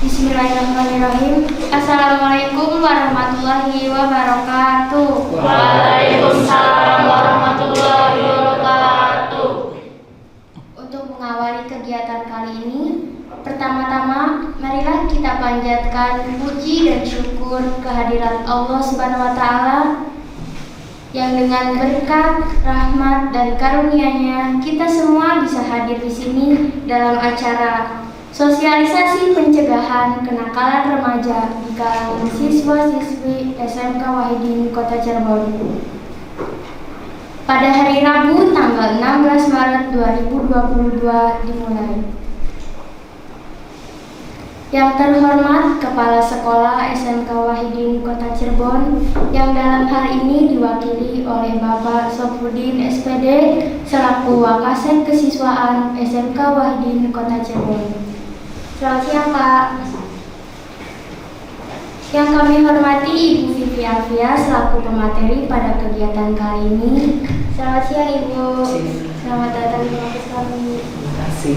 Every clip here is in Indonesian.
Bismillahirrahmanirrahim. Assalamualaikum warahmatullahi wabarakatuh. Waalaikumsalam warahmatullahi wabarakatuh. Untuk mengawali kegiatan kali ini, pertama-tama marilah kita panjatkan puji dan syukur kehadirat Allah Subhanahu wa taala yang dengan berkat, rahmat dan karunia-Nya kita semua bisa hadir di sini dalam acara sosialisasi pencegahan kenakalan remaja di kalangan siswa-siswi SMK Wahidin Kota Cirebon. Pada hari Rabu tanggal 16 Maret 2022 dimulai. Yang terhormat Kepala Sekolah SMK Wahidin Kota Cirebon yang dalam hal ini diwakili oleh Bapak Sofrudin SPD selaku Wakasek Kesiswaan SMK Wahidin Kota Cirebon. Selamat siang Pak. Yang kami hormati Ibu Vivi Alfia selaku pemateri pada kegiatan kali ini. Selamat siang Ibu. Selamat datang di kampus kami. Terima kasih.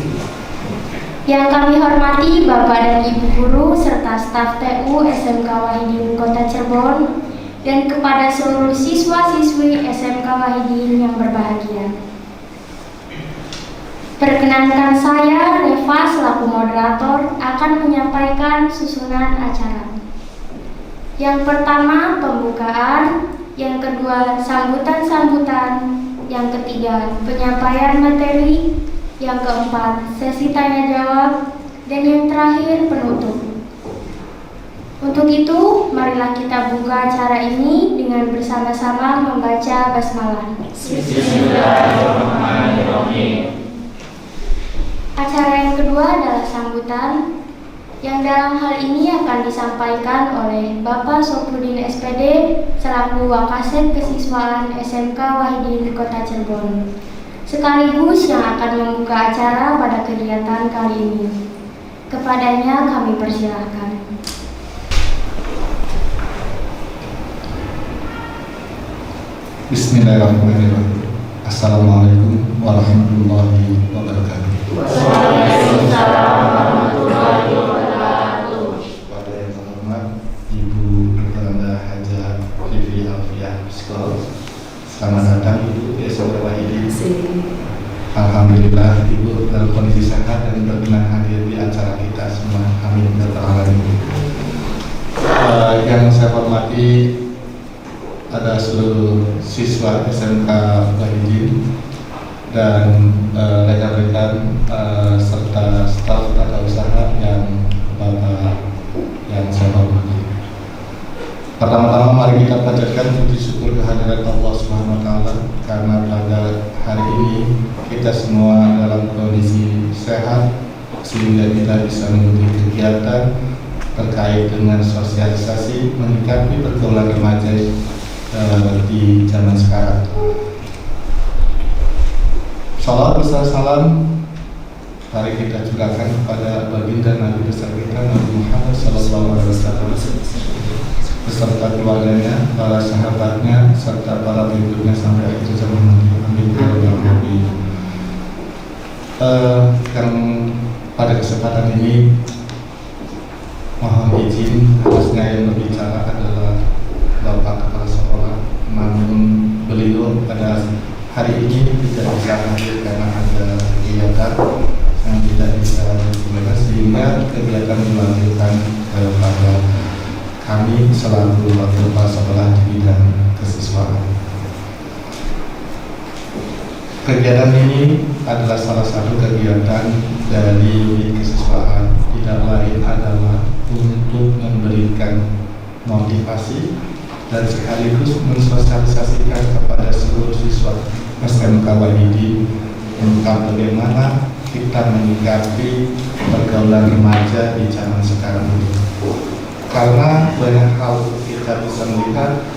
Yang kami hormati Bapak dan Ibu Guru serta staf TU SMK Wahidin Kota Cirebon dan kepada seluruh siswa-siswi SMK Wahidin yang berbahagia. Perkenankan saya, Reva, selaku moderator akan menyampaikan susunan acara. Yang pertama, pembukaan. Yang kedua, sambutan-sambutan. Yang ketiga, penyampaian materi. Yang keempat, sesi tanya-jawab. Dan yang terakhir, penutup. Untuk itu, marilah kita buka acara ini dengan bersama-sama membaca basmalah. Bismillahirrahmanirrahim. Acara yang kedua adalah sambutan yang dalam hal ini akan disampaikan oleh Bapak Sofrudin SPD selaku Wakasek Kesiswaan SMK Wahidin Kota Cirebon, sekaligus yang akan membuka acara pada kegiatan kali ini. Kepadanya kami persilahkan. Bismillahirrahmanirrahim. Assalamualaikum warahmatullahi wabarakatuh. Waalaikumsalam warahmatullahi wabarakatuh. Pada yang terhormat Ibu Dr. Haja Vivi Alfia Psikolog, selamat datang Ibu di SMK Wahidin. Alhamdulillah Ibu dalam kondisi sehat dan berkenan hadir di acara kita semua. Amin ya rabbal alamin. Yang saya hormati ada seluruh siswa SMK Wahidin dan rekan-rekan serta staf tata usaha yang Bapak yang saya hormati. Pertama-tama mari kita panjatkan puji syukur kehadirat Allah Subhanahu wa taala karena pada hari ini kita semua dalam kondisi sehat sehingga kita bisa mengikuti kegiatan terkait dengan sosialisasi menyikapi pergaulan remaja di zaman sekarang. Salawat besar salam mari kita curahkan kepada baginda Nabi besar kita Nabi Muhammad SAW beserta keluarganya, para sahabatnya, serta para pengikutnya sampai akhir zaman nanti. Amin ya rabbal alamin. Yang pada kesempatan ini mohon izin harusnya yang berbicara adalah Bapak Kepala Sekolah, namun beliau pada hari ini tidak bisa hadir karena ada kegiatan yang tidak bisa dilakukan sehingga kegiatan dilanjutkan kepada kami selaku wakil kepala sekolah di bidang kesiswaan. Kegiatan ini adalah salah satu kegiatan dari unit kesiswaan, tidak lain adalah untuk memberikan motivasi dan sekaligus mensosialisasikan kepada seluruh siswa SMK Wahidin tentang bagaimana kita menyikapi pergaulan remaja di zaman sekarang ini. Karena banyak hal kita bisa melihat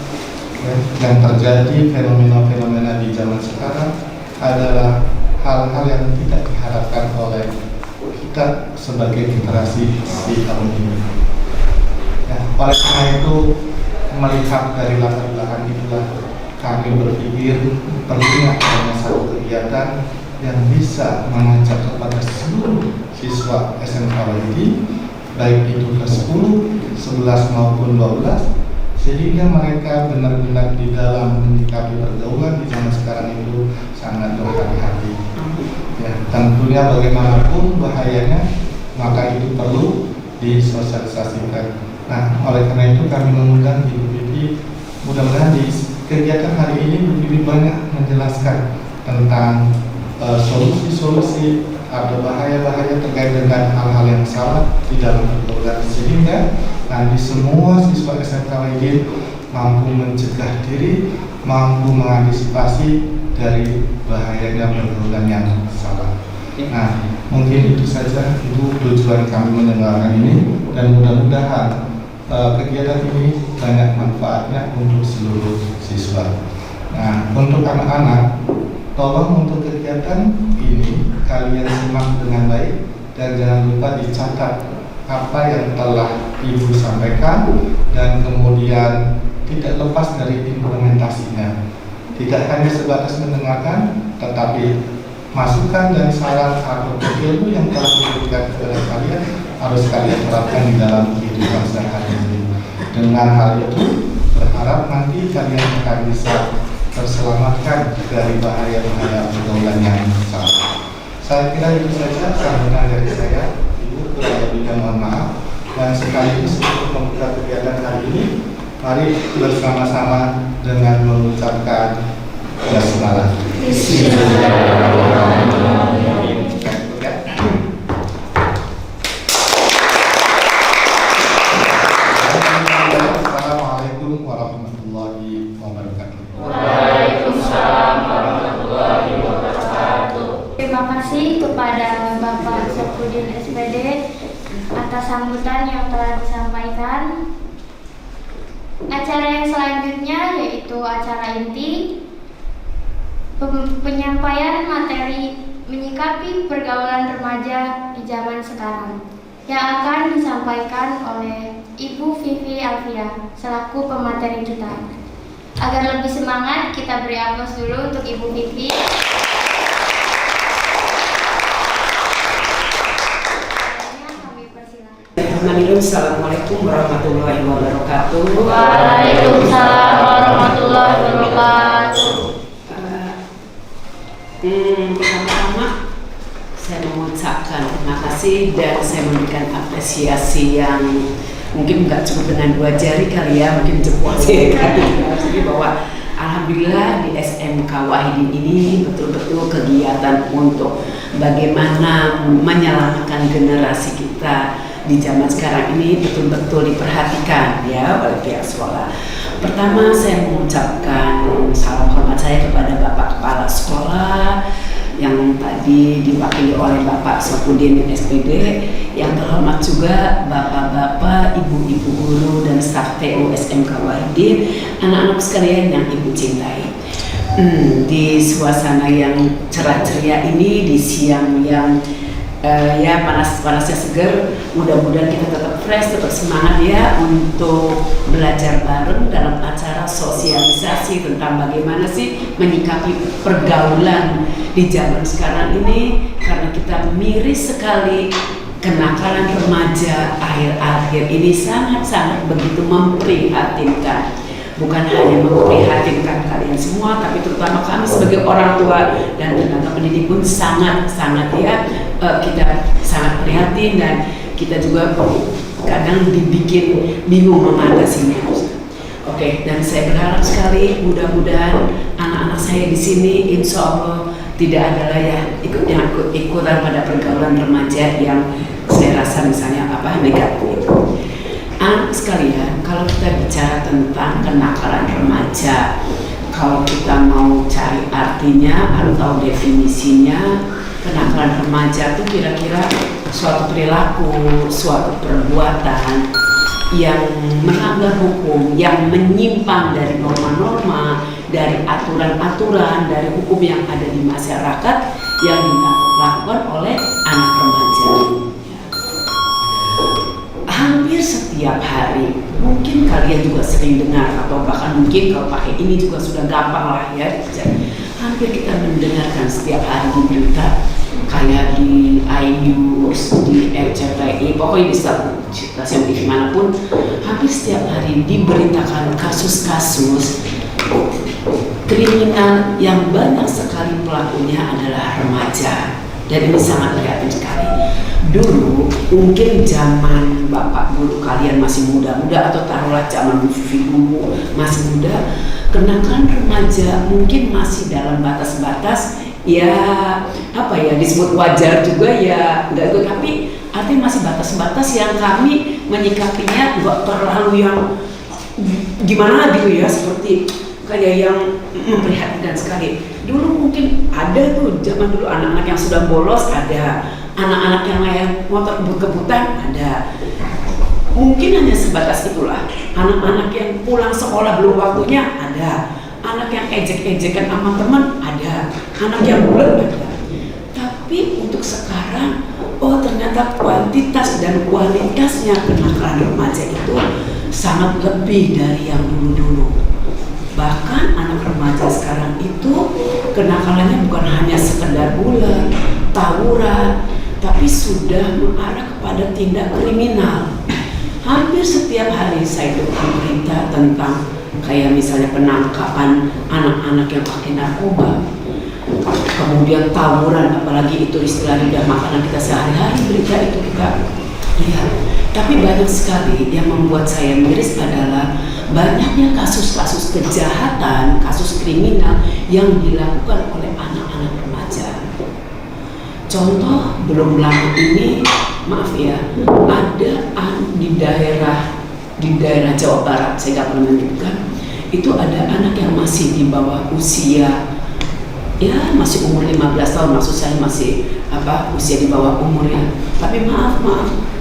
yang terjadi fenomena-fenomena di zaman sekarang adalah hal-hal yang tidak diharapkan oleh kita sebagai generasi di tahun ini. Oleh karena itu, melihat dari latar belakang itulah kami berpikir perlunya adanya satu kegiatan yang bisa mengajak kepada seluruh siswa SMK Wahidin baik itu kelas 10, 11 maupun 12, sehingga mereka benar-benar di dalam menyikapi pergaulan di zaman sekarang itu sangat berhati-hati. Ya, tentunya bagaimanapun bahayanya, maka itu perlu disosialisasikan. Nah, oleh karena itu kami mengundang Ibu Vivi, mudah-mudahan di kegiatan hari ini Ibu Vivi banyak menjelaskan tentang solusi-solusi atau bahaya-bahaya terkait dengan hal-hal yang salah di dalam pergaulan, sehingga nanti semua siswa SMK Wahidin mampu mencegah diri, mampu mengantisipasi dari bahayanya pergaulan yang salah. Nah, mungkin itu saja Ibu tujuan kami mendengarkan ini, dan mudah-mudahan kegiatan ini banyak manfaatnya untuk seluruh siswa. Nah, untuk anak-anak, tolong untuk kegiatan ini kalian simak dengan baik dan jangan lupa dicatat apa yang telah Ibu sampaikan, dan kemudian tidak lepas dari implementasinya. Tidak hanya sebatas mendengarkan, tetapi masukan dan saran atau ilmu yang telah diberikan kepada kalian harus kalian terapkan di dalam kehidupan sehari-hari. Dengan hal itu, berharap nanti kalian akan bisa terselamatkan dari bahaya-bahaya pergaulan yang salah. Saya kira itu saja sambutan dari saya. Ibu, kurang lebihnya mohon maaf. Dan sekaligus untuk membuka kegiatan hari ini, mari bersama-sama dengan mengucapkan basmalah. Bismillahirrahmanirrahim. Assalamualaikum warahmatullahi wabarakatuh. Waalaikumsalam warahmatullahi wabarakatuh. Terima kasih kepada Bapak Safrudin SPD atas sambutan yang telah disampaikan. Acara yang selanjutnya yaitu acara inti, penyampaian materi menyikapi pergaulan remaja di zaman sekarang, yang akan disampaikan oleh Ibu Vivi Alfia selaku pemateri kita. Agar lebih semangat, kita beri aplaus dulu untuk Ibu Vivi. Assalamualaikum warahmatullahi wabarakatuh. Waalaikumsalam warahmatullahi wabarakatuh. Pertama-tama saya mengucapkan terima kasih dan saya memberikan apresiasi yang mungkin nggak cukup dengan 2 jari kali ya, mungkin jempol sih jadi bahwa alhamdulillah di SMK Wahidin ini betul-betul kegiatan untuk bagaimana menyelamatkan generasi kita di zaman sekarang ini betul-betul diperhatikan ya oleh pihak sekolah. Pertama, saya mengucapkan salam hormat saya kepada Bapak Kepala Sekolah yang tadi diwakili oleh Bapak Safrudin SPD, yang terhormat juga Bapak-bapak, Ibu-ibu guru dan staf TU SMK Wahidin, anak-anak sekalian yang Ibu cintai. Di suasana yang cerah ceria ini, di siang yang ya panas-panasnya seger, mudah-mudahan kita tetap fresh, tetap semangat ya untuk belajar bareng dalam acara sosialisasi tentang bagaimana sih menyikapi pergaulan di zaman sekarang ini, karena kita miris sekali kenakalan remaja akhir-akhir ini sangat-sangat begitu memprihatinkan. Bukan hanya memprihatinkan kalian semua, tapi terutama kami sebagai orang tua dan tenaga pendidik pun sangat-sangat ya kita sangat prihatin, dan kita juga kadang dibikin bingung mengatasinya. Oke, dan saya berharap sekali mudah-mudahan anak-anak saya di sini insya Allah tidak ada lah ya ikut-ikutan pada pergaulan remaja yang saya rasa misalnya negatif. Anak sekalian, kalau kita bicara tentang kenakalan remaja, kalau kita mau cari artinya atau definisinya, kenakalan remaja itu kira-kira suatu perilaku, suatu perbuatan yang melanggar hukum, yang menyimpang dari norma-norma, dari aturan-aturan, dari hukum yang ada di masyarakat yang dilakukan oleh anak remaja. Hampir setiap hari, mungkin kalian juga sering dengar, atau bahkan mungkin kalau pakai ini juga sudah gampang lah ya. Hampir kita mendengarkan setiap hari di berita kayak di iNews, di RCTI, pokoknya di stasiun TV manapun, hampir setiap hari diberitakan kasus-kasus kriminal yang banyak sekali pelakunya adalah remaja. Dan ini sangat prihatin sekali. Dulu mungkin zaman bapak guru kalian masih muda-muda, atau taruhlah zaman Bu Vivi dulu masih muda, kenakan remaja mungkin masih dalam batas-batas ya apa ya disebut wajar juga ya enggak itu, tapi artinya masih batas-batas yang kami menyikapinya nggak terlalu yang gimana gitu ya, seperti kayak yang memprihatinkan sekali. Dulu mungkin ada tuh zaman dulu anak-anak yang sudah bolos, ada anak-anak yang lain motor kebut-kebutan, ada. Mungkin hanya sebatas itulah. Anak-anak yang pulang sekolah belum waktunya ada. Anak yang ejek-ejekan sama teman ada. Anak yang bulat ada. Tapi untuk sekarang, oh ternyata kuantitas dan kualitasnya kenakalan remaja itu sangat lebih dari yang dulu-dulu. Bahkan anak remaja sekarang itu kenakalannya bukan hanya sekedar bulan, tawuran, tapi sudah mengarah kepada tindak kriminal. Hampir setiap hari saya dengar berita tentang kayak misalnya penangkapan anak-anak yang pakai narkoba, kemudian tawuran, apalagi itu istilah lidah makanan kita sehari-hari, berita itu kita lihat. Tapi banyak sekali yang membuat saya miris adalah banyaknya kasus-kasus kejahatan, kasus kriminal yang dilakukan oleh anak-anak remaja. Contoh belum lama ini, maaf ya, ada di daerah Jawa Barat, saya nggak pernah menyebutkan, itu ada anak yang masih di bawah usia, ya masih umur 15 tahun, maksud saya masih usia di bawah umurnya. Tapi maaf,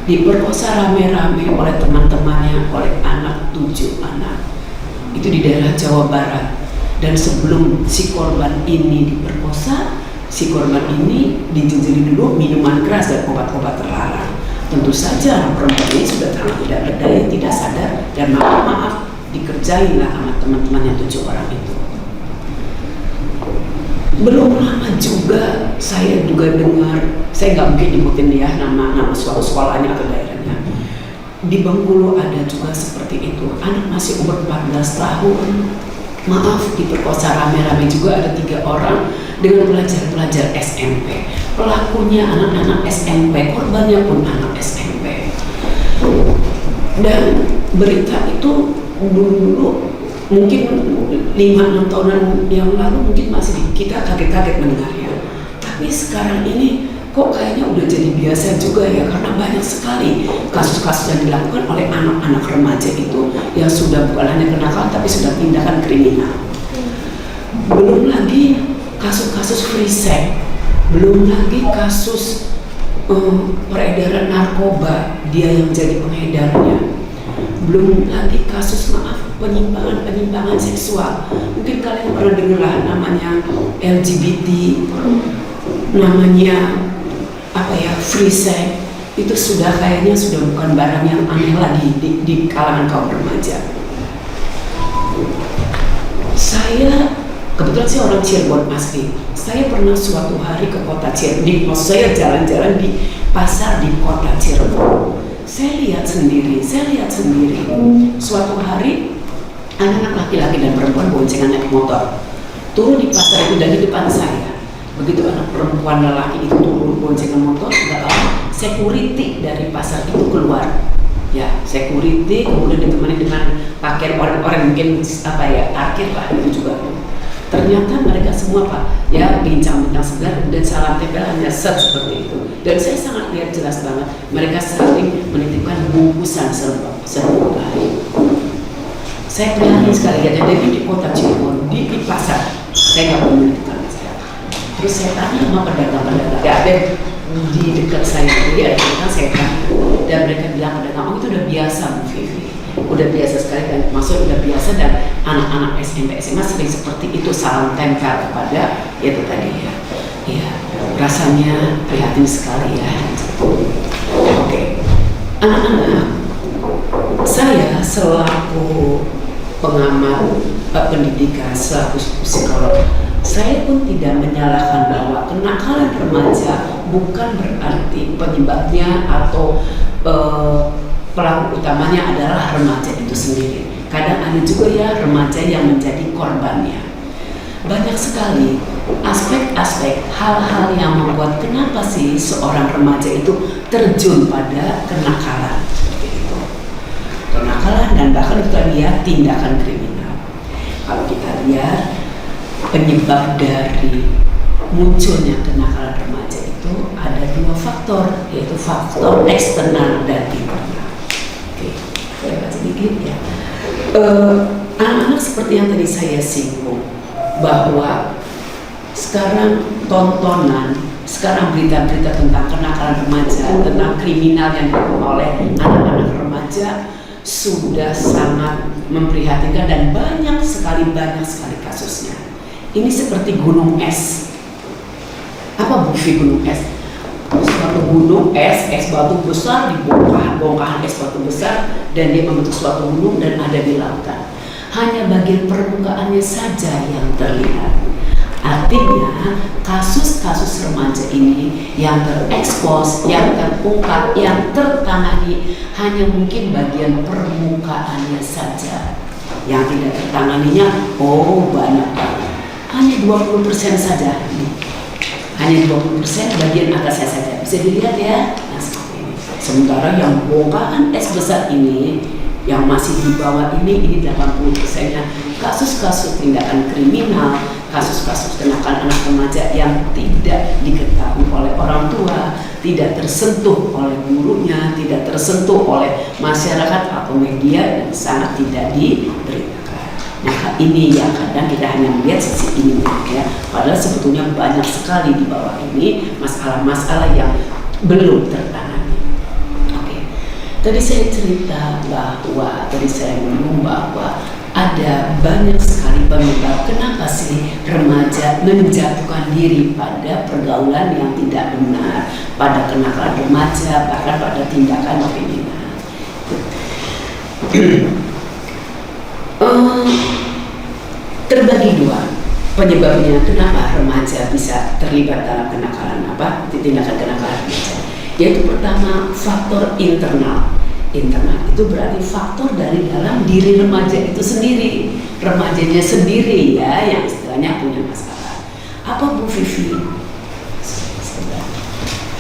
diperkosa rame-rame oleh teman-temannya, oleh 7 anak. Itu di daerah Jawa Barat. Dan sebelum si korban ini diperkosa, si korban ini dijejeli dulu minuman keras dan obat-obat terlarang. Tentu saja anak perempuan ini sudah sangat tidak berdaya, tidak sadar, dan maaf dikerjailah sama teman-temannya 7 orang itu. Belum lama juga saya juga dengar, saya nggak mungkin nyebutin ya nama suatu sekolahnya atau daerahnya. Di Bengkulu ada juga seperti itu, anak masih umur 14 tahun, maaf diperkosa rame-rame juga, ada 3 orang dengan pelajar-pelajar SMP. Pelakunya anak-anak SMP, korbannya pun anak SMP. Dan berita itu dulu mungkin 5-6 tahunan yang lalu mungkin masih kita kaget-kaget mendengarnya. Tapi sekarang ini kok kayaknya udah jadi biasa juga ya, karena banyak sekali kasus-kasus yang dilakukan oleh anak-anak remaja itu yang sudah bukan hanya kenakalan tapi sudah tindakan kriminal. Belum lagi kasus-kasus free sex, belum lagi kasus peredaran narkoba, dia yang jadi pengedarnya. Belum lagi kasus penyimpangan seksual. Mungkin kalian pernah dengar namanya LGBT, namanya free sex. Itu sudah kayaknya sudah bukan barang yang aneh lagi di kalangan kaum remaja. Saya kebetulan saya orang Cirebon asli. Saya pernah suatu hari ke kota Cirebon. Saya jalan-jalan di pasar di kota Cirebon. Saya lihat sendiri. Suatu hari anak-anak laki-laki dan perempuan boncengan naik motor turun di pasar itu dan di depan saya. Begitu anak perempuan lelaki itu turun boncengan motor, nggak lama security dari pasar itu keluar. Ya, security kemudian ditemani dengan pakaian orang-orang mungkin parkir lah itu juga. Ternyata mereka semua ya bincang-bincang sebelah dan salam tempel hanya seperti itu. Dan saya sangat lihat jelas banget mereka saling menitipkan bungkusan serba hari. Saya prihatin sekali ya, jadi di kota Cirebon di pasar saya nggak menitipkan saya. Terus saya tanya sama pedagang-pedagang, ya ada di dekat saya, jadi ada pedagang saya tanya, dan mereka bilang pedagang, itu udah biasa Bu Vivi. Udah biasa sekali, dan maksudnya udah biasa, dan anak-anak SMP SMA sering seperti itu salam tempel kepada itu tadi ya. Iya, rasanya prihatin sekali ya. Oke. Anak-anak, saya selaku pengamat pendidikan, selaku psikolog, Saya pun tidak menyalahkan bahwa kenakalan remaja bukan berarti penyebabnya atau pelaku utamanya adalah remaja itu sendiri. Kadang ada juga ya remaja yang menjadi korbannya. Banyak sekali aspek-aspek hal-hal yang membuat kenapa sih seorang remaja itu terjun pada kenakalan seperti itu. Kenakalan dan bahkan kita lihat tindakan kriminal. Kalau kita lihat penyebab dari munculnya kenakalan remaja itu ada dua faktor, yaitu faktor eksternal dan internal. Oke, saya baca sedikit ya. Anak-anak seperti yang tadi saya singgung, bahwa sekarang tontonan, sekarang berita-berita tentang kenakalan remaja, tentang kriminal yang dilakukan oleh anak-anak remaja sudah sangat memprihatinkan dan banyak sekali kasusnya. Ini seperti gunung es. Apa bukti gunung es? Suatu gunung es batu besar dibongkar, bongkahan es batu besar dan dia membentuk suatu gunung dan ada di lautan. Hanya bagian permukaannya saja yang terlihat. Artinya kasus-kasus remaja ini yang terekspos, yang terungkap, yang tertangani hanya mungkin bagian permukaannya saja. Yang tidak tertanganinya, banyak banget. Hanya 20% saja. Hanya 20% bagian atasnya saja. Bisa dilihat ya. Nah, seperti ini. Sementara yang bongkahan es besar ini, yang masih di bawah ini 80%-nya kasus-kasus tindakan kriminal, kasus-kasus kenakalan anak remaja yang tidak diketahui oleh orang tua, tidak tersentuh oleh gurunya, tidak tersentuh oleh masyarakat atau media, dan sangat tidak diberitakan. Nah, ini yang kadang kita hanya melihat sisi ini ya. Padahal sebetulnya banyak sekali di bawah ini masalah-masalah yang belum tertangani. Tadi saya cerita bahwa, saya ngomong bahwa ada banyak sekali penyebab kenapa sih remaja menjatuhkan diri pada pergaulan yang tidak benar, pada kenakalan remaja, bahkan pada tindakan kriminal. Terbagi dua penyebabnya kenapa remaja bisa terlibat dalam tindakan kenakalan remaja. Yaitu pertama faktor internal. Internal itu berarti faktor dari dalam diri remaja itu sendiri, remajanya sendiri ya, yang istilahnya punya masalah. Apa Bu Vivi?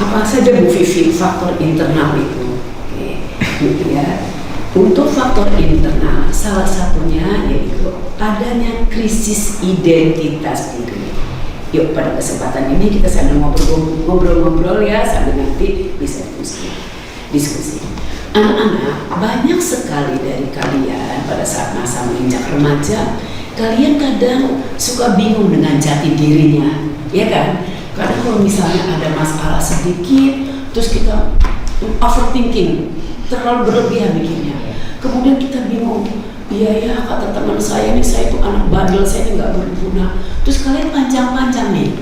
Apa saja Bu Vivi faktor internal itu? Oke, ya. Untuk faktor internal, salah satunya yaitu adanya krisis identitas diri. Yuk, pada kesempatan ini kita sambil ngobrol-ngobrol ya, sambil nanti bisa diskusi. Anak-anak, banyak sekali dari kalian pada saat masa menginjak remaja, kalian kadang suka bingung dengan jati dirinya, ya kan? Kadang kalau misalnya ada masalah sedikit, terus kita overthinking, terlalu berlebihan bikinnya. Kemudian kita bingung, iya ya kata teman saya ini, saya itu anak bandel, saya ini nggak berguna. Terus kalian panjang-panjang nih,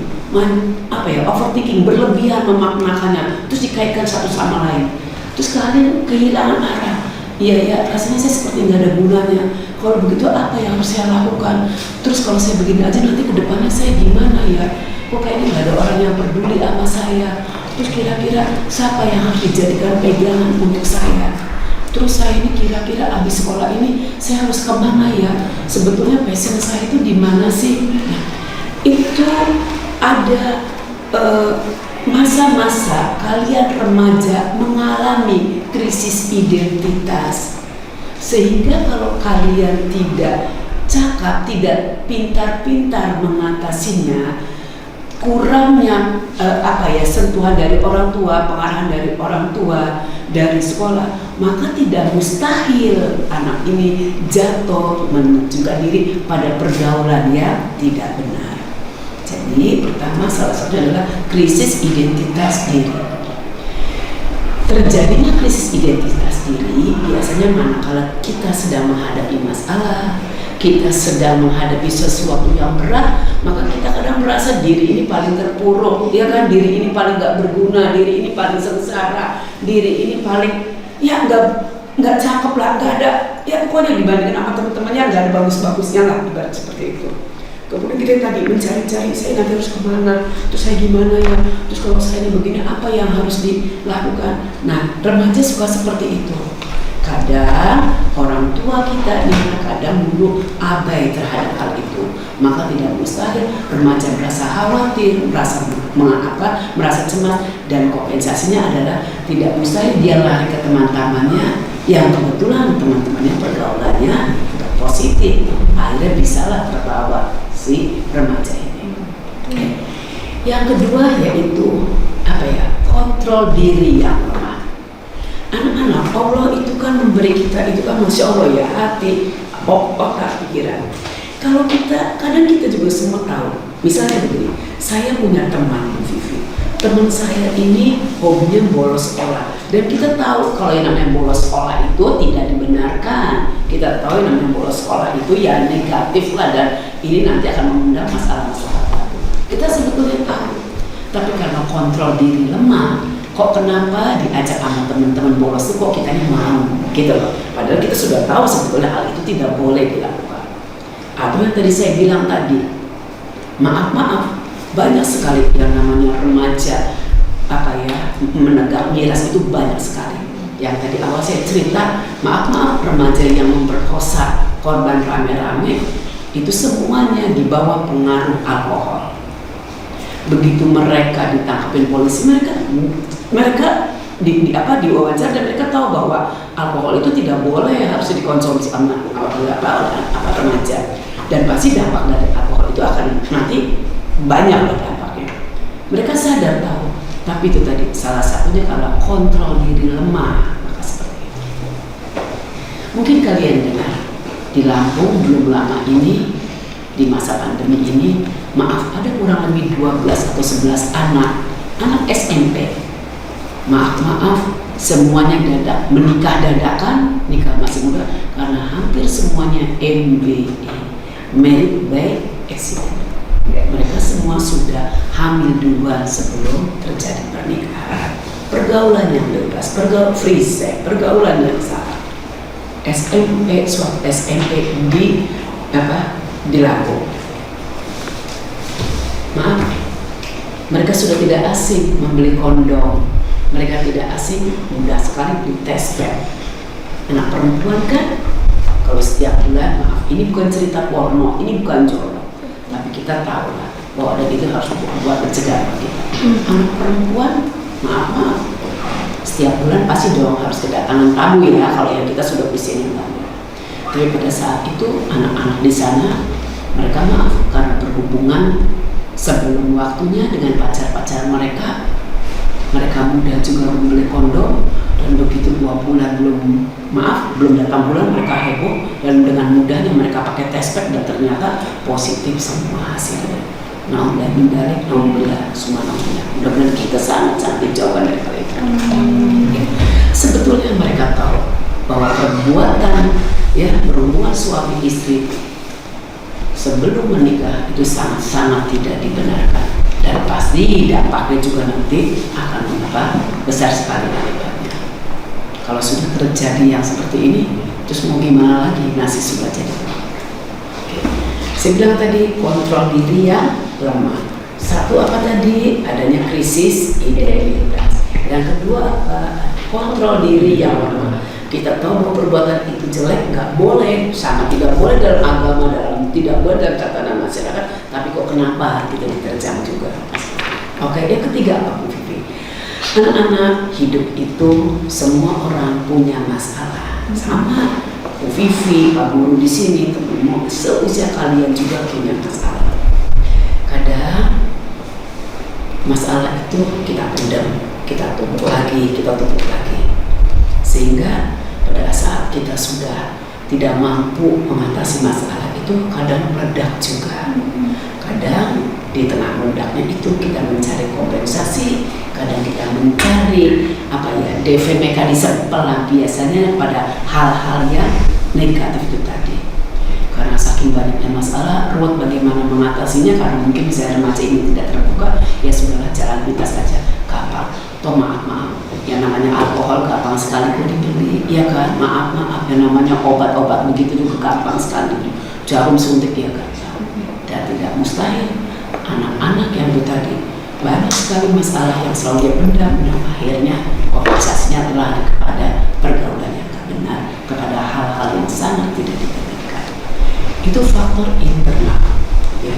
overthinking, berlebihan memaknakannya, terus dikaitkan satu sama lain. Terus kalian kehilangan arah. Iya ya, rasanya saya seperti nggak ada gunanya. Kalau begitu apa yang harus saya lakukan? Terus kalau saya begini aja nanti ke depannya saya gimana ya? Kok kayaknya nggak ada orang yang peduli sama saya. Terus kira-kira siapa yang harus dijadikan pegangan untuk saya? Terus saya ini kira-kira abis sekolah ini saya harus kemana ya? Sebetulnya passion saya itu di mana sih? Nah, itu ada masa-masa kalian remaja mengalami krisis identitas, sehingga kalau kalian tidak cakap, tidak pintar-pintar mengatasinya, kurangnya sentuhan dari orang tua, pengarahan dari orang tua, dari sekolah, maka tidak mustahil anak ini jatuh menunjukkan diri pada pergaulan yang tidak benar. Jadi pertama salah satunya adalah krisis identitas diri. Terjadinya krisis identitas diri biasanya manakala kita sedang menghadapi masalah, kita sedang menghadapi sesuatu yang berat, maka kita kadang merasa diri ini paling terpuruk, ya kan? Diri ini paling nggak berguna, diri ini paling sengsara, diri ini paling nggak cakep lah, nggak ada, ya pokoknya dibandingkan sama teman-temannya nggak ada bagus-bagusnya lah, ibarat seperti itu. Kemudian kita tadi mencari-cari, saya nanti harus kemana, terus saya gimana ya, terus kalau saya ini begini apa yang harus dilakukan. Nah, remaja suka seperti itu. Kadang orang tua kita ini kadang dulu abai terhadap hal itu, maka tidak mustahil remaja merasa khawatir, merasa cemas, dan kompensasinya adalah tidak mustahil dia lari ke teman-temannya yang kebetulan teman-temannya pergaulannya positif, akhirnya bisalah terbawa si remaja ini. Yang kedua yaitu kontrol diri yang lemah. Anak-anak, Allah itu kan memberi kita itu kan Masya Allah ya, hati, otak, pikiran. Kalau kita, kadang kita juga semua tahu, misalnya begini, saya punya teman Vivi, teman saya ini hobinya bolos sekolah, dan kita tahu kalau yang namanya bolos sekolah itu tidak dibenarkan. Kita tahu yang namanya bolos sekolah itu ya negatif lah, dan ini nanti akan mengundang masalah-masalah baru. Kita sebetulnya tahu, tapi karena kontrol diri lemah, kok kenapa diajak sama teman-teman bolos itu kok kita ini mau gitu loh. Padahal kita sudah tahu sebetulnya hal itu tidak boleh dilakukan. Atau yang tadi saya bilang tadi, maaf, banyak sekali yang namanya remaja menegak miras itu banyak sekali. Yang tadi awal saya cerita, maaf remaja yang memperkosa korban rame-rame itu semuanya di bawah pengaruh alkohol. Begitu mereka ditangkapin polisi, mereka diwawancara dan mereka tahu bahwa alkohol itu tidak boleh, harus dikonsumsi oleh remaja, dan pasti dampak dari alkohol itu akan nanti banyak dampaknya. Mereka sadar tahu, tapi itu tadi salah satunya karena kontrol diri lemah, maka seperti itu. Mungkin kalian dengar di Lampung belum lama ini, di masa pandemi ini, ada kurang lebih 12 atau 11 anak SMP. Maaf, semuanya menikah dadakan, nikah masih muda, karena hampir semuanya MBA, married by accident. Mereka semua sudah hamil duluan sebelum terjadi pernikahan. Pergaulan yang bebas, free sex, pergaulan yang salah. SMP di Lampung. Maaf, mereka sudah tidak asing membeli kondom, mereka tidak asing mudah sekali di tes swab. Anak perempuan kan, kalau setiap bulan, maaf, ini bukan cerita porno, ini bukan jorok, tapi kita tahu lah bahwa ada itu harus buat mencegah kita. Anak perempuan, maaf, setiap bulan pasti dong harus kedatangan tamu ya, kalau yang kita sudah usia yang tamu. Tapi pada saat itu anak-anak di sana, mereka karena berhubungan sebelum waktunya dengan pacar-pacar mereka mudah juga membeli kondom, dan begitu 2 bulan belum datang bulan mereka heboh, dan dengan mudahnya mereka pakai tes swab dan ternyata positif semua hasilnya. Alhamdulillah, semua mudah-mudahan kita sangat cantik jawaban dari mereka. Sebetulnya mereka tahu bahwa perbuatan berhubungan suami istri sebelum menikah itu sangat-sangat tidak dibenarkan, dan pasti dampaknya juga nanti akan besar sekali dampaknya. Kalau sudah terjadi yang seperti ini, terus mau gimana lagi, nasi sudah jadi. Saya bilang tadi kontrol diri yang lemah. Satu apa tadi? Adanya krisis identitas. Yang kedua kontrol diri yang lemah. Kita tahu bahwa perbuatan itu jelek, nggak boleh, sama tidak boleh dalam agama, tidak boleh dalam tatanan masyarakat, tapi kok kenapa kita diterjang juga. Oke, yang ketiga apa Bu Vivi? Anak-anak hidup itu semua orang punya masalah. Sama Bu Vivi, Pak Guru di sini, teman-teman seusia kalian juga punya masalah. Kadang masalah itu kita pendam, kita tutup lagi, sehingga pada saat kita sudah tidak mampu mengatasi masalah itu kadang meledak juga. Kadang di tengah meledaknya itu kita mencari kompensasi, kadang kita mencari defense mekanisme pelampiasannya pada hal-hal yang negatif itu tadi. Karena saking banyaknya masalah, ruwet bagaimana mengatasinya, karena mungkin misalnya remaja ini tidak terbuka, ya sudahlah jalan pintas saja, gampang. Toh maaf, yang namanya alkohol gampang sekali kok dibeli, ya kan? Maaf, yang namanya obat-obat begitu juga gampang sekali. Jarum suntik ya gampang, dan tidak mustahil. Anak-anak yang itu tadi banyak sekali masalah yang selalu dia pendam dan akhirnya kompensasinya lari kepada pergaulan yang tak benar, kepada hal-hal yang sangat tidak diinginkan. Itu faktor internal. Ya.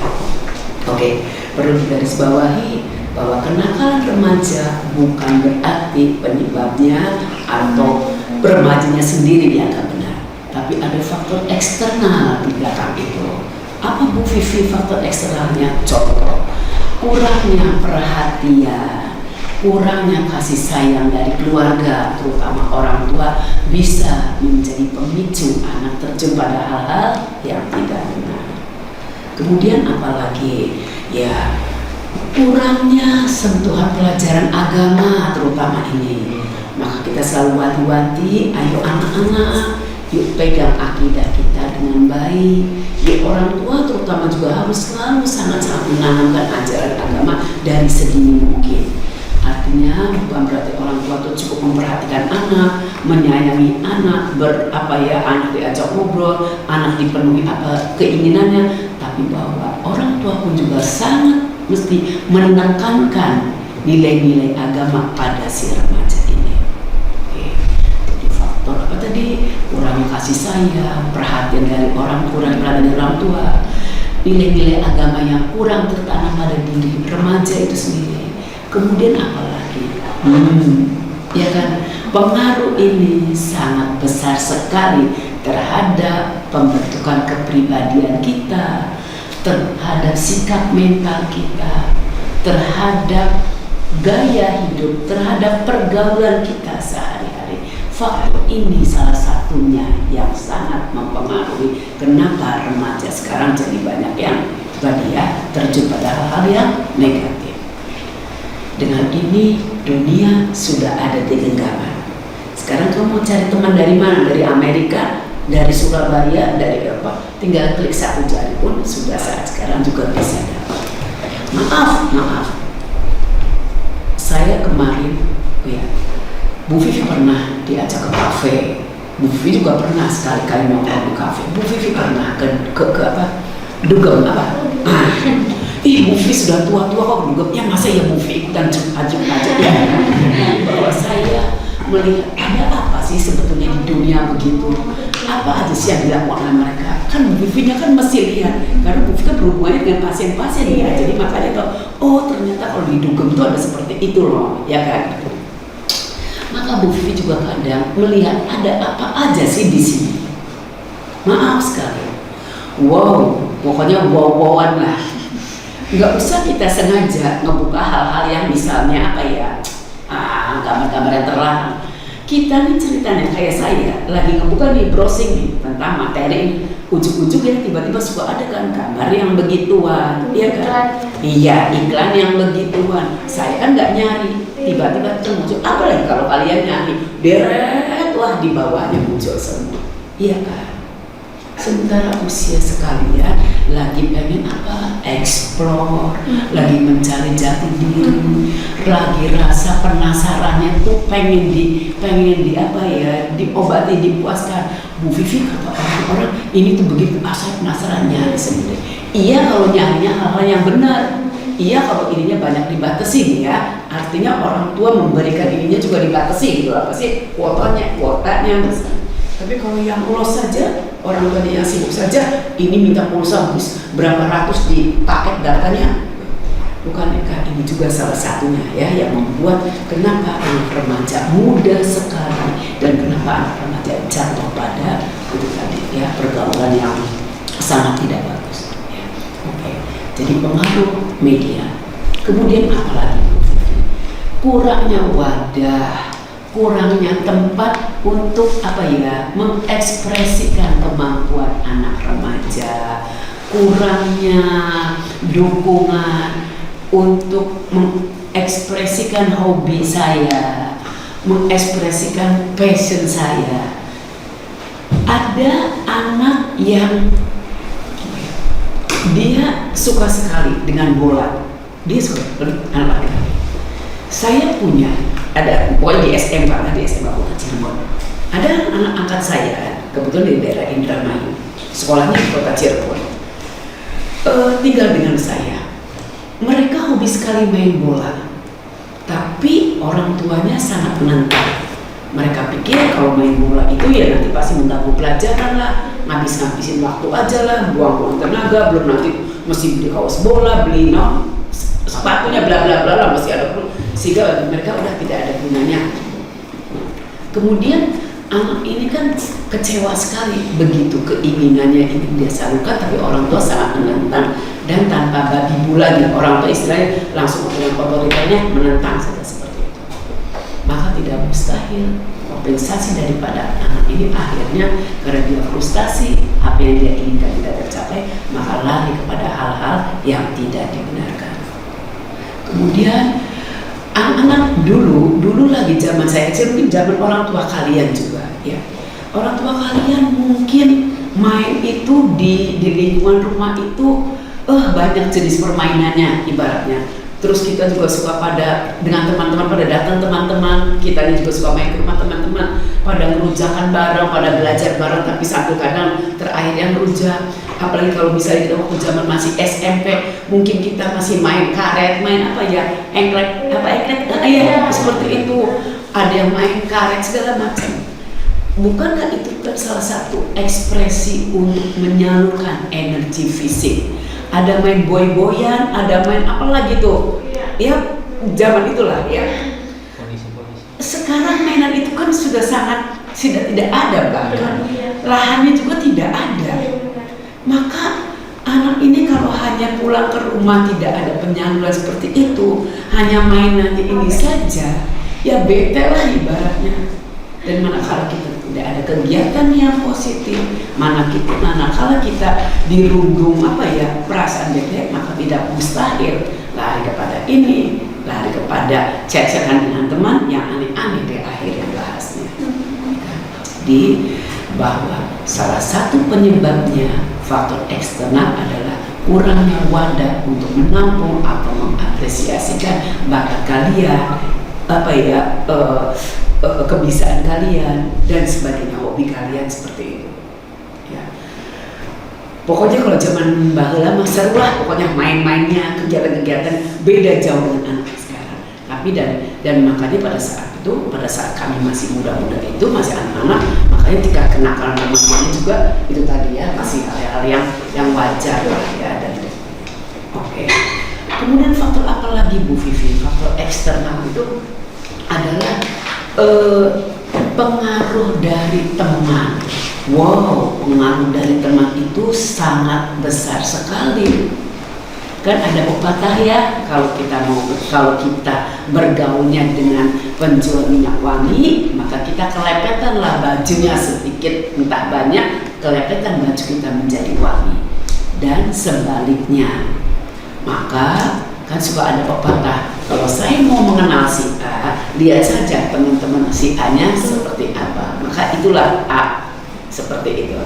Oke, perlu digarisbawahi bahwa kenakalan remaja bukan berarti penyebabnya atau remajanya sendiri yang tak benar, tapi ada faktor eksternal di belakang itu. Apa Bu Vivi faktor eksternalnya? Contoh, kurangnya perhatian, kurangnya kasih sayang dari keluarga, terutama orang tua, bisa menjadi pemicu anak terjun pada hal-hal yang tidak benar. Kemudian apalagi, ya kurangnya sentuhan pelajaran agama terutama ini. Maka kita selalu wanti-wanti, ayo anak-anak, yuk pegang akidah kita dengan baik. Ya, orang tua terutama juga harus selalu sangat-sangat menanamkan ajaran agama dari sedini mungkin. Artinya bukan berarti orang tua itu cukup memperhatikan anak, menyayangi anak, anak diajak ngobrol, anak dipenuhi apa keinginannya, tapi bahwa orang tua pun juga sangat mesti menekankan nilai-nilai agama pada si remaja ini. Oke. Jadi faktor apa tadi? Kurangnya kasih sayang, perhatian dari orang dari orang tua, nilai-nilai agama yang kurang tertanam pada diri remaja itu sendiri. Kemudian apa lagi? Ya kan, pengaruh ini sangat besar sekali terhadap pembentukan kepribadian kita, terhadap sikap mental kita, terhadap gaya hidup, terhadap pergaulan kita sehari-hari. Faktor ini salah satunya yang sangat mempengaruhi kenapa remaja sekarang jadi banyak yang terjun pada hal-hal yang negatif. Dengan ini dunia sudah ada di genggaman. Sekarang kamu mau cari teman dari mana? Dari Amerika, dari Surabaya, dari Eropa, tinggal klik satu jari pun sudah saat sekarang juga bisa dapat. Maaf, saya kemarin, ya, Bu Vivi pernah diajak ke kafe. Bu Vivi juga pernah sekali-kali nongkrong di kafe. Bu Vivi pernah ke apa? Dugem apa? Bu Vivi sudah tua-tua kok dugem. Ya masa ya Bu Vivi ikutan ajuk aja ya. Bahwa saya melihat ada apa sih sebetulnya di dunia begitu. Apa aja sih yang dilakukan oleh mereka? Kan Bu Vivi-nya kan mesti lihat, karena Bu Vivi kan berhubungan dengan pasien-pasien ya. Jadi makanya tahu, oh ternyata kalau di dugem itu ada seperti itu loh, ya kan? Maka Bu Vivi juga kadang melihat ada apa aja sih di sini. Maaf sekali. Wow, pokoknya wow-wowan lah. Nggak usah kita sengaja ngebuka hal-hal yang misalnya apa ya, gambar-gambar yang terlarang. Kita nih ceritanya kayak saya lagi ngebuka nih, browsing nih tentang materi ini, ujuk-ujuk ya tiba-tiba suka ada kan gambar yang begituan, iya kan? Iya, iklan yang begituan. Saya kan nggak nyari, tiba-tiba muncul. Apalagi kalau kalian nyari, deret wah di bawahnya muncul semua, iya kan? Sementara usia sekalian lagi pengen apa? Explore, lagi mencari jati diri, lagi rasa penasarannya tuh pengen di apa ya, diobati, dipuaskan. Bu Vivi kata orang-orang ini tuh begitu, saya penasaran nyari sendiri. Iya kalau nyarinya hal-hal yang benar. Iya kalau ininya banyak dibatasi ya, artinya orang tua memberikan ininya juga dibatasi gitu, apa sih kuotanya besar. Tapi kalau yang ulos saja, orang tua yang sibuk saja, ini minta pulsa habis berapa ratus di paket datanya. Bukankah ini juga salah satunya ya yang membuat kenapa anak remaja mudah sekali dan kenapa anak remaja jatuh pada itu tadi ya, pergaulan yang sangat tidak bagus. Ya. Oke. Jadi pengaruh media. Kemudian apa lagi? Kurangnya wadah, kurangnya tempat untuk apa ya, mengekspresikan kemampuan anak remaja, kurangnya dukungan untuk mengekspresikan hobi saya, mengekspresikan passion saya. Ada anak yang dia suka sekali dengan bola, dia suka anak laki-laki. Saya punya ada boy di SMA, di SMA Kota Cirebon. Ada anak angkat saya, kebetulan di daerah Indramayu, sekolahnya di Kota Cirebon. tinggal dengan saya. Mereka hobi sekali main bola, tapi orang tuanya sangat menentang. Mereka pikir kalau main bola itu ya nanti pasti mengganggu pelajaran lah, ngabisin waktu aja lah, buang-buang tenaga, belum nanti mesti beli kaos bola, beli sepatunya, bla bla bla lah, mesti ada perlu, sehingga bagi mereka udah tidak ada gunanya. Kemudian anak ini kan kecewa sekali, begitu keinginannya ini dia salurkan, tapi orang tua sangat menentang dan tanpa babi bu lagi. Orang tua istilahnya langsung dengan otoritasnya menentang saja seperti itu. Maka tidak mustahil kompensasi daripada anak ini akhirnya karena dia frustasi, apa yang dia inginkan tidak tercapai, maka lari kepada hal-hal yang tidak dibenarkan. Kemudian anak-anak dulu lagi zaman saya kecil, mungkin zaman orang tua kalian juga ya. Orang tua kalian mungkin main itu di lingkungan rumah itu banyak jenis permainannya ibaratnya. Terus kita juga suka dengan teman-teman pada datang teman-teman, kita juga suka main ke rumah teman-teman, pada ngerujakan bareng, pada belajar bareng, tapi sampai kadang terakhir yang ngerujak. Apalagi kalau misalnya kita waktu zaman masih SMP, mungkin kita masih main karet, main apa ya, engklek, seperti itu. Ada yang main karet segala macam. Bukankah itu kan salah satu ekspresi untuk menyalurkan energi fisik? Ada main boy-boyan, ada main apa lagi tuh? Ya, zaman itulah ya. Sekarang mainan itu kan sudah tidak ada, bahkan lahannya juga tidak ada. Maka anak ini kalau hanya pulang ke rumah tidak ada penyaluran seperti itu, hanya mainan ini saja, ya bete lah ibaratnya. Dan manakala kita tidak ada kegiatan yang positif, manakala kita dirundung perasaan bete, maka tidak mustahil lari kepada ini, lari kepada ceceran dengan teman yang aneh-aneh di akhirnya bahasnya. Jadi bahwa salah satu penyebabnya faktor eksternal adalah kurangnya wadah untuk menampung atau mengapresiasikan bakat kalian, kebiasaan kalian dan sebagainya, hobi kalian seperti itu. Ya. Pokoknya kalau zaman baheula mah seru lah, pokoknya main-mainnya, kegiatan-kegiatan beda jauh dengan anak sekarang. Tapi dan makanya pada saat kami masih muda-muda itu, masih anak-anak, makanya ketika kenakalan teman-temannya juga itu tadi ya, masih hal-hal yang wajar lah ya. Oke. Kemudian faktor apa lagi Bu Vivi? Faktor eksternal itu adalah pengaruh dari teman. Wow, pengaruh dari teman itu sangat besar sekali. Kan ada pepatah ya, kalau kita bergaulnya dengan penjual minyak wangi, maka kita kelepetanlah bajunya sedikit entah banyak, kelepetan baju kita menjadi wangi. Dan sebaliknya, maka kan suka ada pepatah, kalau saya mau mengenal si A, lihat saja teman-teman si A-nya seperti apa. Maka itulah A, seperti itu.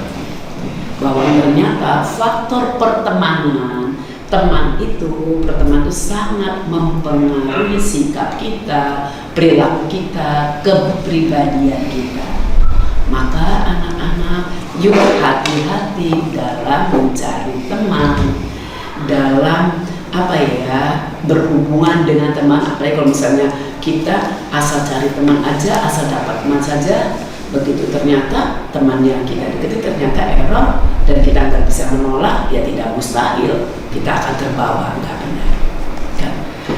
Bahwa ternyata faktor pertemanan, pertemanan itu sangat mempengaruhi sikap kita, perilaku kita, kepribadian kita. Maka anak-anak, yuk hati-hati dalam mencari teman, dalam berhubungan dengan teman. Apalagi kalau misalnya kita asal cari teman aja, asal dapat teman saja, begitu ternyata teman yang kita dekati ternyata error dan kita nggak bisa menolak, ya tidak mustahil kita akan terbawa, nggak benar kan?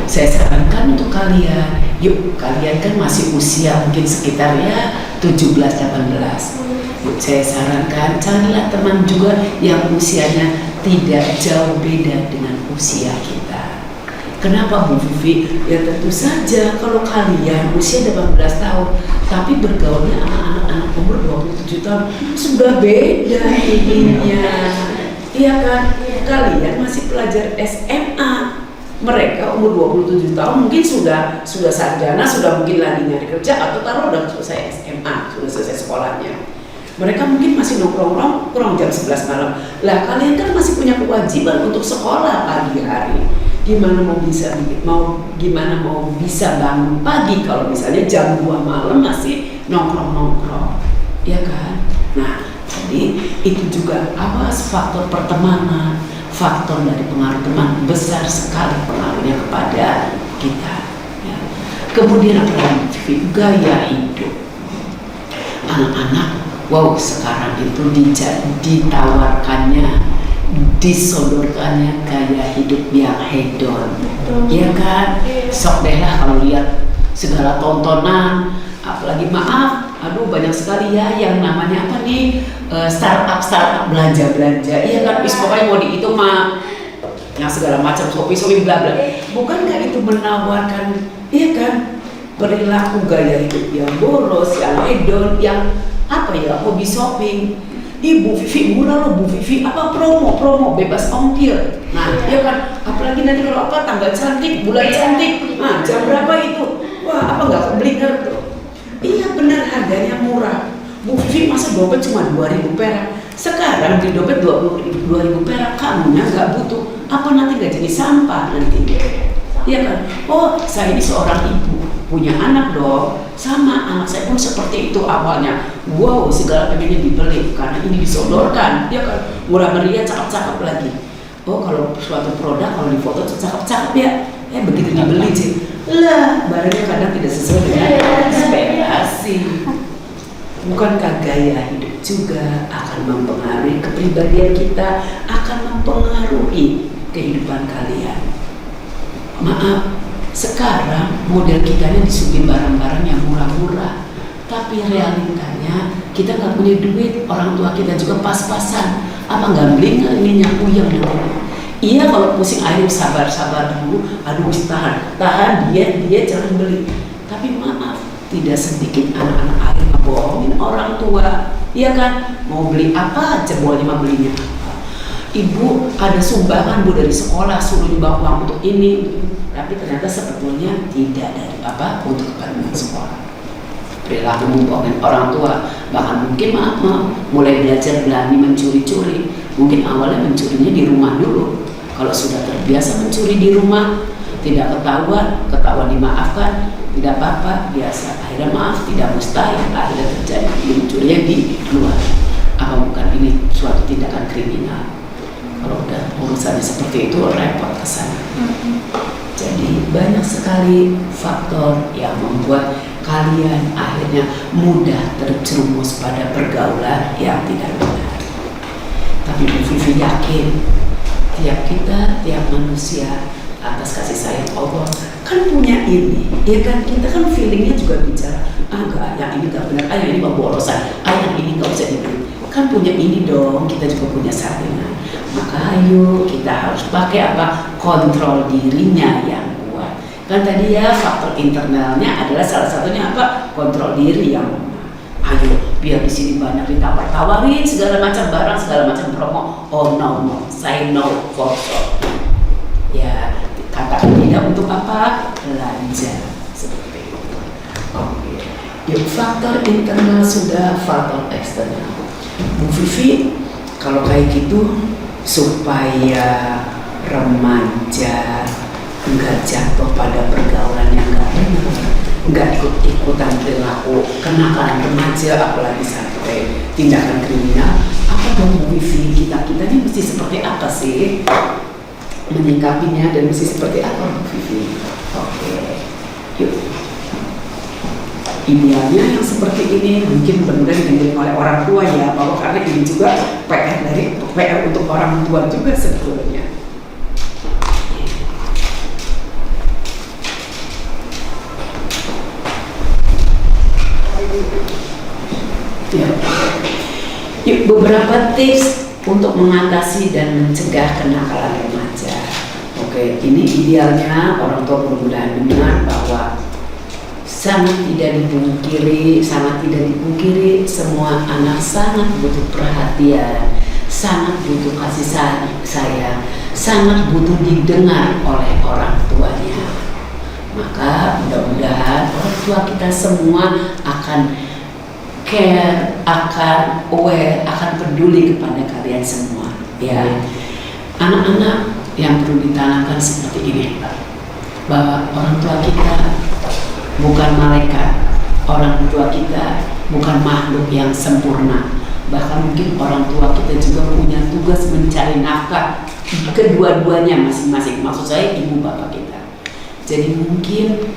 Saya sarankan untuk kalian, yuk, kalian kan masih usia mungkin sekitar ya 17-18. Saya sarankan carilah teman juga yang usianya tidak jauh beda dengan usia kita. Kenapa Bu Vivi? Ya tentu saja kalau kalian usia 18 tahun tapi bergaulnya anak-anak umur 27 tahun sudah beda ininya. Iya kan? Kalian masih pelajar SMA. Mereka umur 27 tahun mungkin sudah sarjana, sudah mungkin lagi nyari kerja atau taruh udah selesai SMA, sudah selesai sekolahnya. Mereka mungkin masih nongkrong jam 11 malam. Lah kalian kan masih punya kewajiban untuk sekolah pagi hari. Gimana mau bisa bangun pagi kalau misalnya jam 2 malam masih nongkrong, ya kan? Nah, jadi itu juga awas faktor pertemanan, faktor dari pengaruh teman besar sekali pengaruhnya kepada kita. Ya. Kemudian apa lagi? Gaya hidup. Anak-anak, wow, sekarang itu ditawarkannya, disodorkannya gaya hidup yang hedon. Ya kan? Sok deh lah kalau lihat segala tontonan, apalagi maaf, aduh banyak sekali ya yang namanya apa nih, startup belanja, iya kan, pokoknya mau dihitung mah yang segala macam Shopee bla bla. Bukankah itu menawarkan, iya kan, perilaku gaya hidup yang boros, yang hedon, yang apa ya, hobi shopping. Bu Vivi murah loh, Bu Vivi apa promo bebas ongkir. Nah, ya kan, apalagi nanti kalau apa tanggal cantik, bulan cantik, nah jam berapa itu? Wah, apa nggak keblinger tuh? Iya benar, harganya murah. Bu Vivi masa dompet cuma 2.000 perak. Sekarang di dompet 2.000 perak, kamunya nggak butuh. Apa nanti nggak jadi sampah nanti? Iya kan? Oh, saya ini seorang ibu, punya anak dong. Sama anak saya pun seperti itu awalnya. Wow, segala pengennya dibeli karena ini disodorkan. Iya kan? Murah meriah, cakep-cakep lagi. Oh, kalau suatu produk kalau difoto cakep-cakep ya. Begitu dibeli sih. Lah, barangnya kadang tidak sesuai dengan ekspektasi. Bukankah gaya hidup juga akan mempengaruhi kepribadian kita, akan mempengaruhi kehidupan kalian? Maaf, sekarang model kita ini disuguhi barang-barang yang murah-murah, tapi realitanya kita nggak punya duit, orang tua kita juga pas-pasan. Apa nggak beli nggak ini nyapu yang nanti? Iya, kalau pusing air sabar-sabar dulu, aduh tahan dia jangan beli. Tapi maaf, tidak sedikit anak-anak air bohongin orang tua, iya kan? Mau beli apa aja boleh mah belinya apa. Ibu ada sumbangan Bu dari sekolah, suruh nyumbang uang untuk ini, tapi ternyata sebetulnya tidak dari apa untuk kepentingan sekolah. Perilaku membohongin orang tua, bahkan mungkin maaf mulai belajar berani mencuri-curi. Mungkin awalnya mencurinya di rumah dulu. Kalau sudah terbiasa mencuri di rumah, tidak ketahuan dimaafkan, tidak apa-apa, biasa. Akhirnya maaf, tidak mustahil, akhirnya terjadi mencurinya di luar. Apa bukan ini suatu tindakan kriminal? Kalau udah urusannya seperti itu, repot ke sana. Jadi banyak sekali faktor yang membuat kalian akhirnya mudah terjerumus pada pergaulan yang tidak benar. Tapi Bu Vivi yakin tiap manusia atas kasih sayang Allah kan punya ini, ya kan, kita kan feelingnya juga bicara, enggak, yang ini enggak benar, yang ini pemborosan, yang ini enggak usah dibeli, kan punya ini dong, kita juga punya saringan. Maka ayo kita harus pakai apa, kontrol dirinya yang kuat. Kan tadi ya faktor internalnya adalah salah satunya apa, kontrol diri yang lemah. Ayo, biar di sini banyak ditawar-tawarin segala macam barang, segala macam promo. Oh no, say no for sure. Ya, katakan tidak untuk apa? Belanja seperti itu. Oke. Yuk, faktor internal sudah, faktor eksternal. Bu Vivi, kalau kayak gitu supaya remaja enggak jatuh pada pergaulan yang enggak benar, enggak ikut-ikutan perilaku kenakalan remaja, apalagi sampai tindakan kriminal, apa dong Bu Vivi, kita ini mesti seperti apa sih menyikapinya dan mesti seperti apa Bu Vivi? Oke, yuk. Idealnya yang seperti ini mungkin benar-benar didengar oleh orang tua ya, bahwa karena ini juga PR untuk orang tua juga sebetulnya. Ya. Yuk, beberapa tips untuk mengatasi dan mencegah kenakalan remaja. Oke, ini idealnya orang tua mudah-mudahan dengar bahwa sangat tidak dipungkiri semua anak sangat butuh perhatian, sangat butuh kasih sayang, sangat butuh didengar oleh orang tuanya. Maka mudah-mudahan orang tua kita semua akan care, akan aware, akan peduli kepada kalian semua. Ya, anak-anak yang perlu ditanamkan seperti ini, bahwa orang tua kita bukan malaikat, orang tua kita bukan makhluk yang sempurna. Bahkan mungkin orang tua kita juga punya tugas mencari nafkah kedua-duanya masing-masing. Maksud saya ibu bapak kita. Jadi mungkin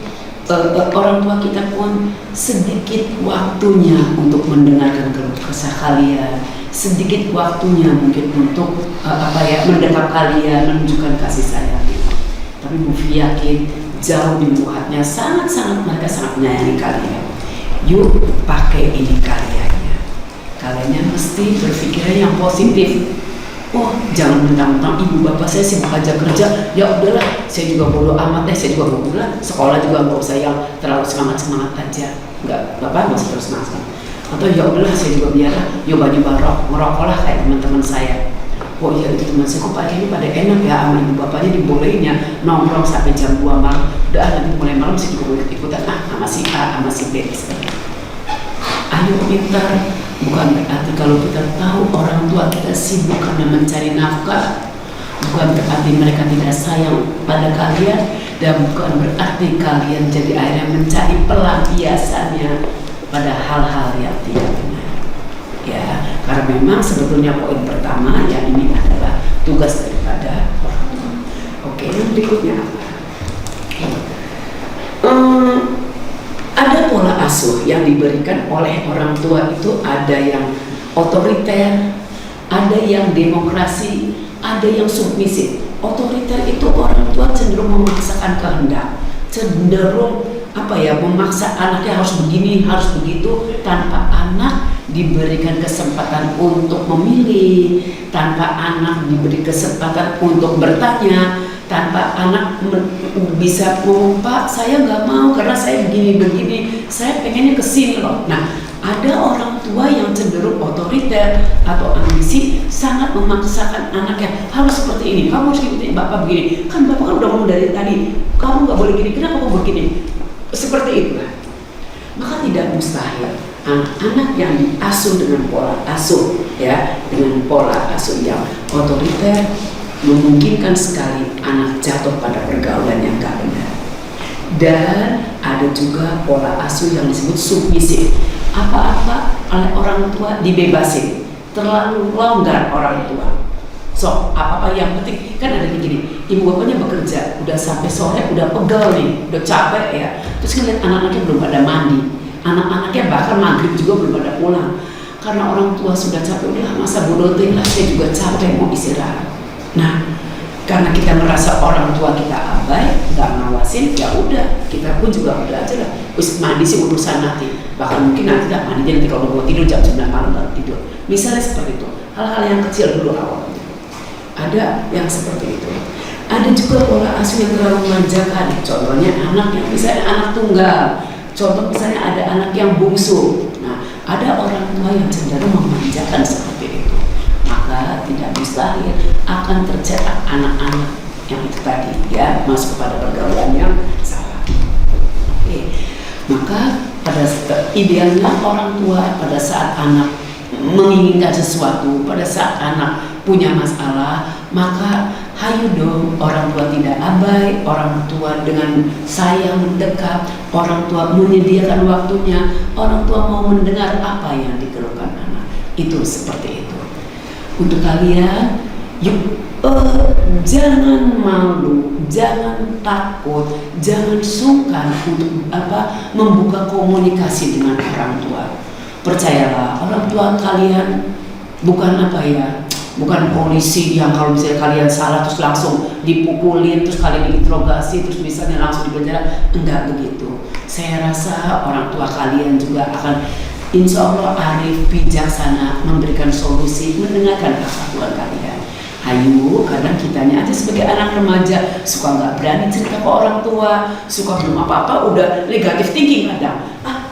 orang tua kita pun sedikit waktunya untuk mendengarkan keluh kesah kalian, sedikit waktunya mungkin untuk mendekat kalian, menunjukkan kasih sayang. Tapi Bu Fi yakin jauh di lubuk hatinya mereka sangat menyayangi kalian. Yuk pakai ini karyanya. Kalian mesti berpikirnya yang positif. Oh, jangan mentang-mentang ibu bapak saya sibuk aja kerja, ya udahlah, saya juga bodo amat deh, saya juga mau pulang, sekolah juga nggak usah yang terlalu semangat aja, nggak usah terus semangat. Atau ya udahlah, saya juga biar nyoba ngerokok lah kayak teman-teman saya. Oh iya, itu teman saya kok ini pada enak ya, sama ibu bapaknya dibolehin ya nongkrong sampai jam 2 malam. Udah nanti mulai malam saya juga ikutan sama si A sama si B. Ayo pintar. Bukan berarti kalau kita tahu orang tua kita sibuk karena mencari nafkah, bukan berarti mereka tidak sayang pada kalian, dan bukan berarti kalian jadi akhirnya mencari pelampiasannya pada hal-hal yang tidak benar. Ya, karena memang sebetulnya poin pertama yang ini adalah tugas daripada orang tua. Oke, yang berikutnya apa? Ada pola asuh yang diberikan oleh orang tua itu, ada yang otoriter, ada yang demokrasi, ada yang submisif. Otoriter itu orang tua cenderung memaksakan kehendak, cenderung memaksa anaknya harus begini, harus begitu, tanpa anak diberikan kesempatan untuk memilih, tanpa anak diberi kesempatan untuk bertanya, tanpa anak bisa ngomong, Pak saya nggak mau karena saya begini, saya pengennya kesini loh. Nah, ada orang tua yang cenderung otoriter atau ambisi, sangat memaksakan anaknya harus seperti ini, kamu harus ikutin bapak begini, kan bapak kan udah ngomong dari tadi, kamu nggak boleh gini, kenapa kamu begini? Seperti itulah. Maka tidak mustahil anak-anak yang diasuh dengan pola asuh, ya, dengan pola asuh yang otoriter, memungkinkan sekali anak jatuh pada pergaulan yang gak benar. Dan ada juga pola asuh yang disebut submisif. Apa-apa oleh orang tua dibebasin, terlalu longgar orang tua. So, apa-apa yang penting, kan ada begini, ibu bapaknya bekerja, udah sampai sore, udah pegal nih, udah capek ya. Terus ngeliat anak-anaknya belum pada mandi, anak-anaknya bahkan maghrib juga belum pada pulang. Karena orang tua sudah capek, udah masa bodotin lah, saya juga capek mau istirahat. Nah, karena kita merasa orang tua kita abai, nggak ngawasin, ya udah, kita pun juga udah aja lah. Wis mandi sih urusan nanti, bahkan mungkin nanti lah mandi nanti kalau mau tidur jam 9 malam baru tidur. Misalnya seperti itu, hal-hal yang kecil dulu awal. Ada yang seperti itu. Ada juga pola asuh yang terlalu memanjakan. Contohnya anak yang misalnya anak tunggal. Contoh misalnya ada anak yang bungsu. Nah, ada orang tua yang cenderung memanjakan seperti itu. Maka tidak mustahil akan tercetak anak-anak yang itu tadi, ya, masuk pada pergaulan yang salah. Oke. Maka pada idealnya orang tua pada saat anak menginginkan sesuatu, pada saat anak punya masalah, maka hayu dong, orang tua tidak abai, orang tua dengan sayang mendekat, orang tua menyediakan waktunya, orang tua mau mendengar apa yang dikeluhkan anak. Itu seperti itu. Untuk kalian, yuk jangan malu, jangan takut, jangan sungkan untuk membuka komunikasi dengan orang tua. Percayalah, orang tua kalian bukan bukan polisi yang kalau misalnya kalian salah terus langsung dipukulin, terus kalian diinterogasi, terus misalnya langsung dipenjara. Enggak begitu. Saya rasa orang tua kalian juga akan insya Allah arif, bijaksana, memberikan solusi, mendengarkan keluhan kalian. Hayu, kadang kitanya aja sebagai anak remaja suka nggak berani cerita ke orang tua, suka belum apa-apa udah negatif thinking kadang.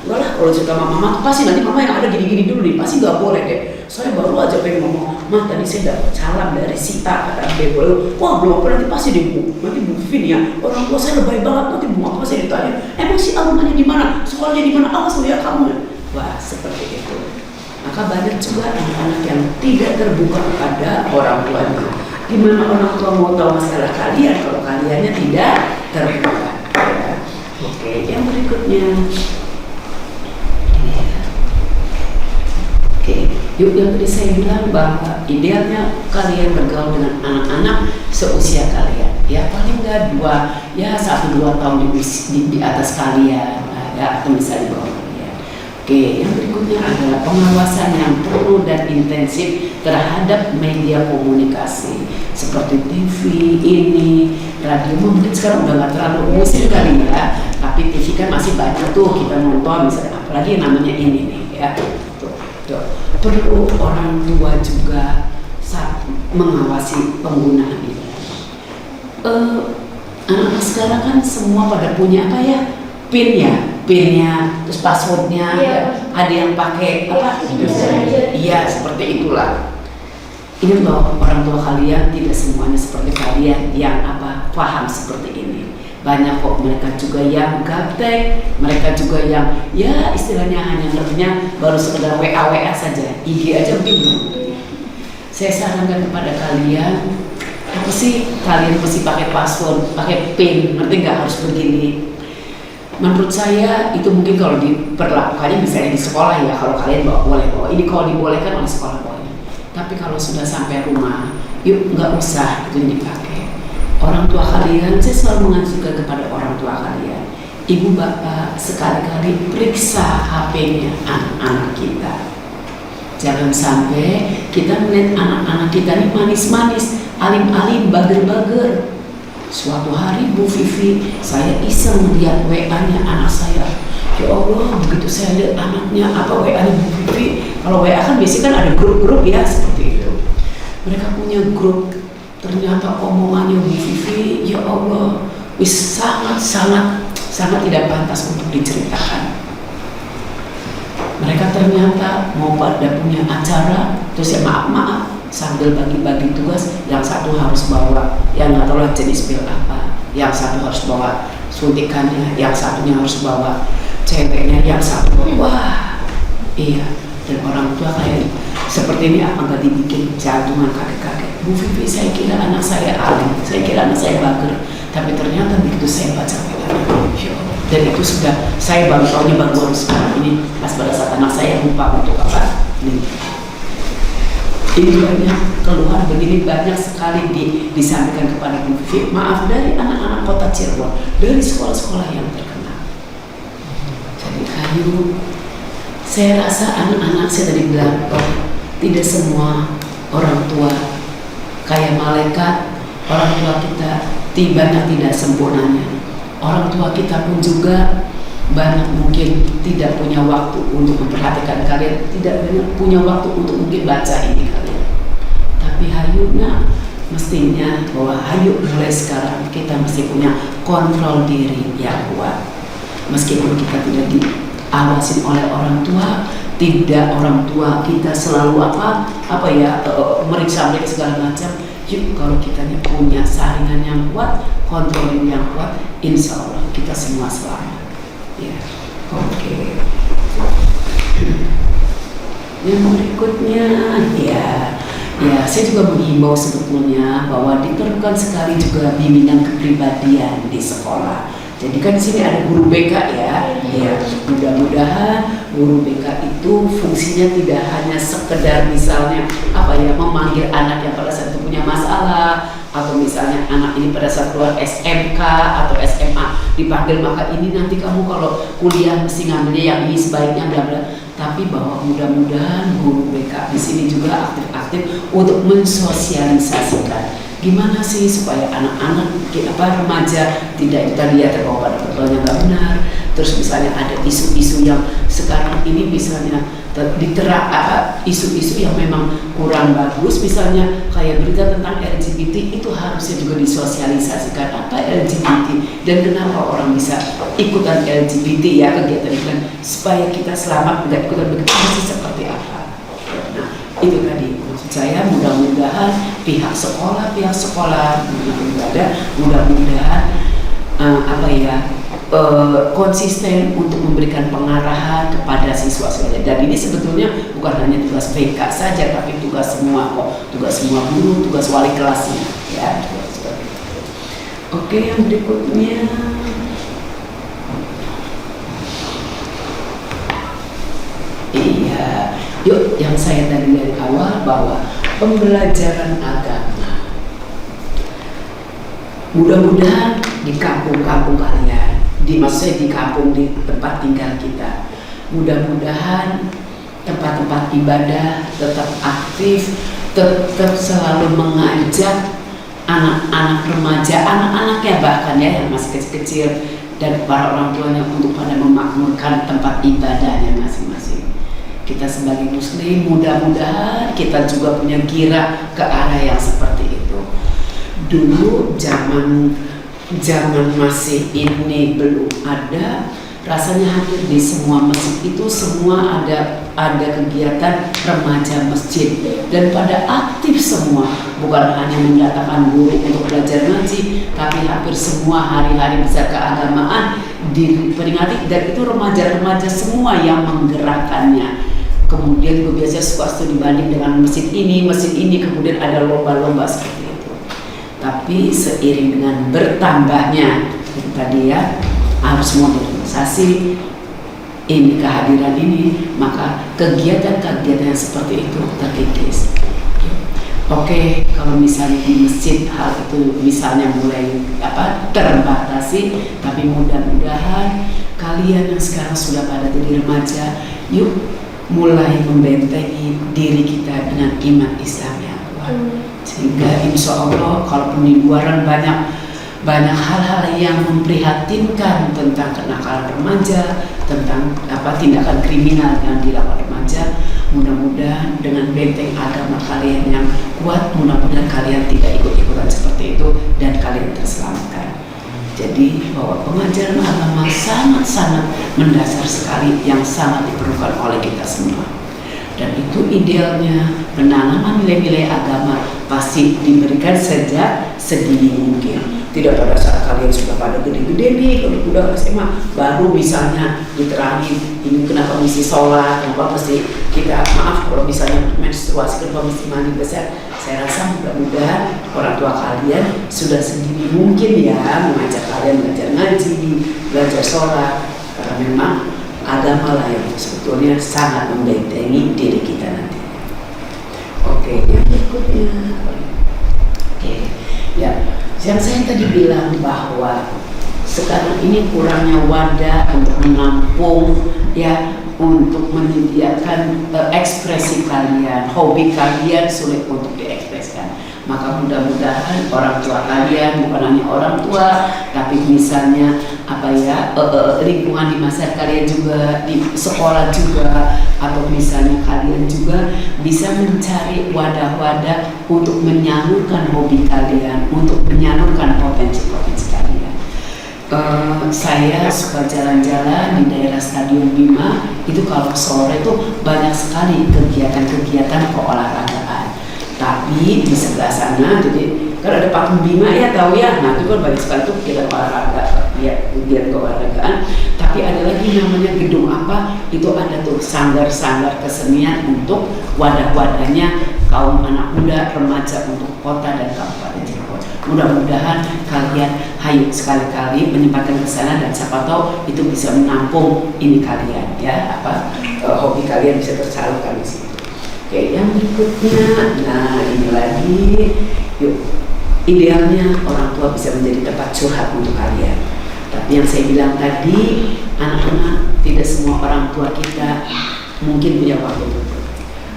Walah, kalau cerita sama mama pasti nanti mama yang ada gini-gini dulu nih, pasti nggak boleh deh. Saya baru aja pengen ngomong, mah tadi saya dapat salam dari Sita, kata B, wah belum apa nanti pasti nanti Bu Fin ya, orang tua saya lebay banget, nanti belum apa saya ditanya, emang si alumnanya di mana, sekolahnya di mana, awas lihat kamu. Wah, seperti itu. Maka banyak juga anak-anak yang tidak terbuka kepada orang tuanya. Gimana orang tua mau tahu masalah kalian kalau kaliannya tidak terbuka? Oke, yang berikutnya. Oke. Yuk, yang tadi saya bilang bahwa idealnya kalian bergaul dengan anak-anak seusia kalian, ya paling nggak 1-2 tahun di atas kalian, ya, atau misalnya di bawah kalian. Oke, yang berikutnya adalah pengawasan yang penuh dan intensif terhadap media komunikasi seperti TV, radio. Mungkin sekarang udah nggak terlalu musik kali ya, tapi TV kan masih banyak tuh kita nonton, misalnya apalagi yang namanya ini nih, ya. Perlu orang tua juga mengawasi penggunaan itu. Anak sekarang kan semua pada punya apa ya, pinnya, terus passwordnya, ya. Ada yang pakai apa? Iya, seperti itulah. Ini loh, orang tua kalian tidak semuanya seperti kalian yang paham seperti ini. Banyak kok mereka juga yang gaptek, mereka juga yang ya istilahnya hanya ngertinya baru sekedar WA saja, IG aja mungkin belum. Saya sarankan kepada kalian, apa sih kalian mesti pakai password, pakai PIN, ngerti nggak harus begini. Menurut saya itu mungkin kalau diperlakukannya misalnya di sekolah ya, kalau kalian boleh bawa ini, kalau dibolehkan oleh sekolah boleh. Tapi kalau sudah sampai rumah, yuk nggak usah itu dipakai. Orang tua kalian, saya selalu menganjurkan kepada orang tua kalian, ibu bapak sekali-kali periksa HP-nya anak-anak kita. Jangan sampai kita melihat anak-anak kita ini manis-manis, alim-alim, bager-bager. Suatu hari Bu Vivi, saya iseng lihat WA-nya anak saya. Ya Allah, begitu saya lihat anaknya WA-nya Bu Vivi. Kalau WA kan biasanya kan ada grup-grup ya seperti itu. Mereka punya grup. Ternyata omongannya Bu Vivi, ya Allah, sangat tidak pantas untuk diceritakan. Mereka ternyata mau pada punya acara, terus ya maaf, sambil bagi-bagi tugas, yang satu harus bawa, yang nggak tahu jenis pil apa, yang satu harus bawa suntikannya, yang satunya harus bawa ceweknya, yang satu wah, iya. Dan orang tua kayak seperti ini apa nggak dibikin jantungan kakek-kakek. Bu Vivi, saya kira anak saya alim, saya kira anak saya bager, tapi ternyata begitu saya baca WA-nya, dan itu sudah saya baru sekarang ini pas pada saat anak saya lupa untuk apa. Ini banyak keluhan begini, banyak sekali disampaikan kepada Bu Vivi. Maaf, dari anak-anak kota Cirebon, dari sekolah-sekolah yang terkenal. Jadi saya rasa anak-anak saya tadi bilang tidak semua orang tua kayak malaikat. Orang tua kita banyak tidak sempurnanya. Orang tua kita pun juga banyak mungkin tidak punya waktu untuk memperhatikan kalian, tidak punya waktu untuk mungkin baca ini kalian. Tapi mestinya bahwa mulai sekarang kita mesti punya kontrol diri yang kuat. Meskipun kita tidak diawasin oleh orang tua, tidak orang tua kita selalu meriksa segala macam. Yuk, kalau kita punya saringan yang kuat, kontrol yang kuat, insya Allah kita semua selamat. Ya, oke. Yang berikutnya, ya, saya juga menghimbau sebetulnya bahwa diperlukan sekali juga bimbingan kepribadian di sekolah. Jadi kan di sini ada guru BK ya. Mudah-mudahan guru BK itu fungsinya tidak hanya sekedar misalnya memanggil anak yang pada saat itu punya masalah, atau misalnya anak ini pada saat keluar SMK atau SMA dipanggil, maka ini nanti kamu kalau kuliah mesti ngambilnya yang ini sebaiknya bla bla. Tapi bahwa mudah-mudahan guru BK di sini juga aktif-aktif untuk mensosialisasikan gimana sih supaya anak-anak remaja tidak kita lihat bahwa pada betulnya nggak benar. Terus misalnya ada isu-isu yang sekarang ini misalnya isu-isu yang memang kurang bagus, misalnya kayak berita tentang LGBT, itu harusnya juga disosialisasikan apa LGBT dan kenapa orang bisa ikutan LGBT ya, kegiatan supaya kita selamat tidak ikutan begitu seperti apa. Nah itu tadi maksud saya, mudah-mudahan pihak sekolah mudah-mudahan konsisten untuk memberikan pengarahan kepada siswa-siswanya. Dan ini sebetulnya bukan hanya tugas BK saja, tapi tugas semua guru, tugas wali kelasnya ya. Oke, yang berikutnya yuk yang saya tadi dari awal bahwa pembelajaran agama, mudah-mudahan di kampung-kampung kalian, maksudnya di kampung, di tempat tinggal kita, mudah-mudahan tempat-tempat ibadah tetap aktif, tetap selalu mengajak anak-anak remaja, anak-anaknya bahkan ya yang masih kecil-kecil, dan para orang tuanya untuk pada memakmurkan tempat ibadahnya masing-masing. Kita sebagai muslim mudah-mudahan kita juga punya gira ke arah yang seperti itu. Dulu zaman masih ini belum ada, rasanya hampir di semua masjid itu semua ada kegiatan remaja masjid, dan pada aktif semua, bukan hanya mendatangkan guru untuk belajar ngaji, tapi hampir semua hari-hari besar keagamaan diperingati, dan itu remaja-remaja semua yang menggerakkannya. Kemudian gue biasa suka studi banding dengan masjid ini, kemudian ada lomba-lomba seperti itu. Tapi seiring dengan bertambahnya itu tadi ya, harus modernisasi ini, kehadiran ini, maka kegiatan-kegiatan yang seperti itu terkikis. Oke, kalau misalnya di masjid hal itu misalnya mulai terbatasi, tapi mudah-mudahan kalian yang sekarang sudah pada jadi remaja, yuk mulai membentengi diri kita dengan iman Islam yang kuat, sehingga insya Allah kalaupun di luaran banyak hal-hal yang memprihatinkan tentang kenakalan remaja, tentang tindakan kriminal yang dilakukan remaja, mudah-mudahan dengan benteng agama kalian yang kuat, mudah-mudahan kalian tidak ikut-ikutan seperti itu dan kalian terselamatkan. Jadi bahwa pengajaran agama sangat-sangat mendasar sekali, yang sangat diperlukan oleh kita semua. Dan itu idealnya penanaman nilai-nilai agama pasti diberikan sejak sedini mungkin. Tidak pada saat kalian sudah pada gede-gede nih, kalau udah SMA, baru misalnya diterangin ini kenapa mesti sholat, kenapa mesti kita, maaf kalau misalnya menstruasi, kenapa mesti mandi besar. Saya rasa mudah-mudahan orang tua kalian sudah sedini mungkin ya mengajak kalian belajar ngaji, belajar sholat, karena memang agama lah yang sebetulnya sangat membentengi diri kita nanti. Oke, yang berikutnya. Oke, ya, yang saya tadi bilang bahwa sekarang ini kurangnya wadah untuk menampung ya, untuk menyediakan ekspresi kalian, hobi kalian sulit untuk diekspresikan. Maka mudah-mudahan orang tua kalian, bukan hanya orang tua, tapi misalnya lingkungan di masyarakat kalian juga, di sekolah juga, atau misalnya kalian juga bisa mencari wadah-wadah untuk menyalurkan hobi kalian, untuk menyalurkan potensi-potensi kalian. Saya suka jalan-jalan di daerah Stadion Bima, itu kalau sore itu banyak sekali kegiatan-kegiatan keolahragaan. Tapi di sebelah sana, jadi kan ada patung Bima ya, tahu ya, nah itu kan banyak sekali tuh kegiatan olahraga, ya kegiatan keolahragaan. Tapi ada lagi namanya gedung itu ada tuh sanggar-sanggar kesenian untuk wadah-wadahnya kaum anak muda, remaja untuk kota dan kabupaten Cirebon. Mudah-mudahan kalian hayu sekali-kali menyempatkan ke sana, dan siapa tahu itu bisa menampung ini kalian ya, hobi kalian bisa tersalurkan di situ. Oke, yang berikutnya, nah ini lagi, yuk, idealnya orang tua bisa menjadi tempat curhat untuk kalian. Tapi yang saya bilang tadi, anak-anak, tidak semua orang tua kita mungkin punya waktu itu.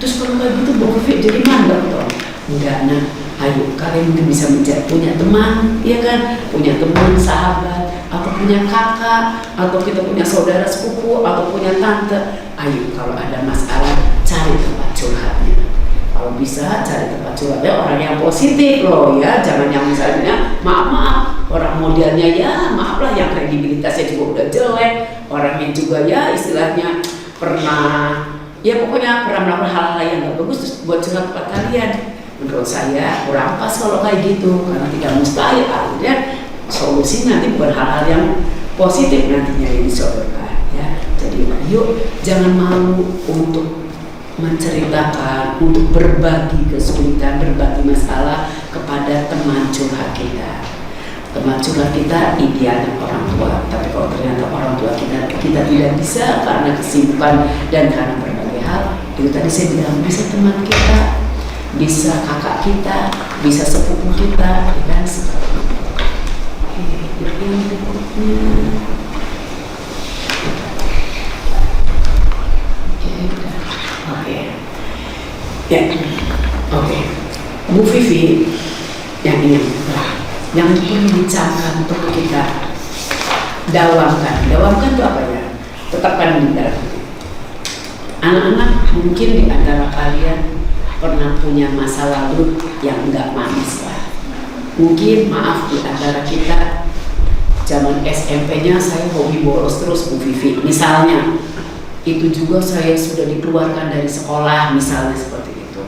Terus kalau kayak gitu, Bang Fit jadi mandek dong. Enggak, nah, ayo kalian mungkin bisa punya teman, ya kan? Punya teman, sahabat, atau punya kakak, atau kita punya saudara sepupu, atau punya tante. Ayo kalau ada masalah, cari tempat curhatnya. Kalau bisa cari tempat curhatnya orang yang positif loh ya, jangan yang misalnya maaf orang modelnya ya maaf lah, yang kredibilitasnya juga udah jelek, orangnya juga ya istilahnya pernah melakukan hal-hal yang gak bagus, terus buat curhat tempat kalian. Menurut saya kurang pas kalau kayak gitu, karena tidak mustahil akhirnya solusi nanti bukan hal-hal yang positif nantinya yang disodorkan ya. Jadi yuk jangan malu untuk menceritakan, untuk berbagi kesulitan, berbagi masalah kepada teman curhat kita. Teman curhat kita idealnya orang tua, tapi kalau ternyata orang tua kita tidak bisa karena kesibukan dan karena berbagai hal, Itu tadi saya bilang bisa teman kita, bisa kakak kita, bisa sepupu kita, ya kan seperti itu. Oke, yang berikutnya. Oke. Ya, oke. Bu Vivi, yang ini, yang perlu dicamkan untuk kita dawamkan. Dawamkan itu apa ya? Tetapkan di dalam hati. Anak-anak mungkin di antara kalian pernah punya masa lalu yang enggak manis lah. Mungkin maaf di antara kita zaman SMP-nya saya hobi bolos terus Bu Vivi. Misalnya, itu juga saya sudah dikeluarkan dari sekolah misalnya seperti itu.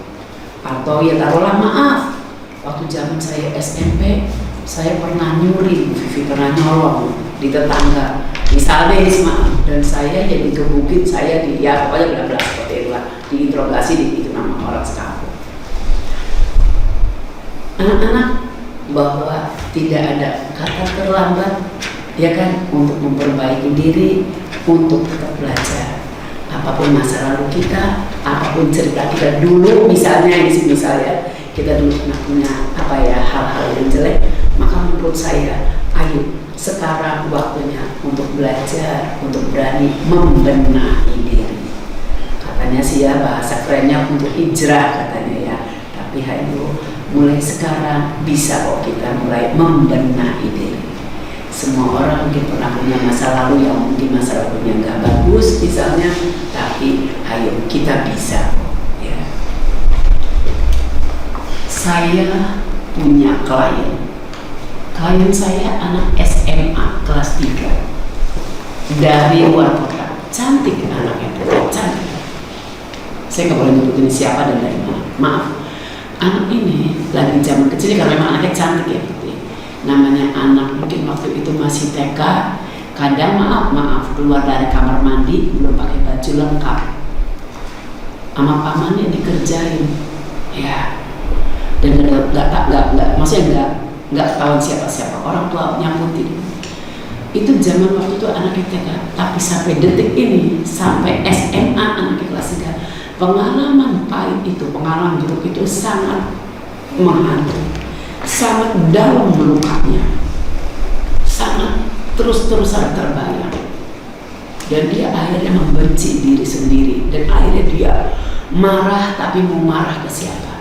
Atau ya taruhlah maaf, waktu zaman saya SMP saya pernah nyuri Bu Vivi, pernah nyolong di tetangga. Misalnya maaf, dan saya jadi gebukin, saya di ya pokoknya bla-bla seperti itulah, diinterogasi itu nama orang sekampung. Anak-anak, bahwa tidak ada kata terlambat ya kan untuk memperbaiki diri, untuk tetap belajar. Apapun masa lalu kita, apapun cerita kita dulu, misalnya kita dulu pernah punya apa ya hal-hal yang jelek, maka menurut saya ayo sekarang waktunya untuk belajar, untuk berani membenahi diri. Katanya sih ya bahasa kerennya untuk hijrah katanya ya. Tapi ayo mulai sekarang bisa kok kita mulai membenahi diri. Semua orang mungkin pernah punya masa lalu yang mungkin masa lalunya nggak bagus misalnya, tapi ayo kita bisa kok ya. Saya punya klien saya anak SMA kelas 3 dari luar kota, cantik anaknya, cantik. Saya nggak boleh nyebutin siapa dan dari mana, maaf. Anak ini lagi zaman kecil karena memang anaknya cantik ya, namanya anak mungkin waktu itu masih TK, kadang maaf keluar dari kamar mandi belum pakai baju lengkap, sama pamannya dikerjain, ya, dan maksudnya nggak ketahuan siapa orang tua nyamputin. Itu zaman waktu itu anaknya TK, tapi sampai detik ini sampai SMA anaknya kelas 3, pengalaman pahit itu, pengalaman buruk itu sangat menghantu, sangat dalam melukanya, sangat terus-terusan terbayang, dan dia akhirnya membenci diri sendiri, dan akhirnya dia marah, tapi mau marah ke siapa?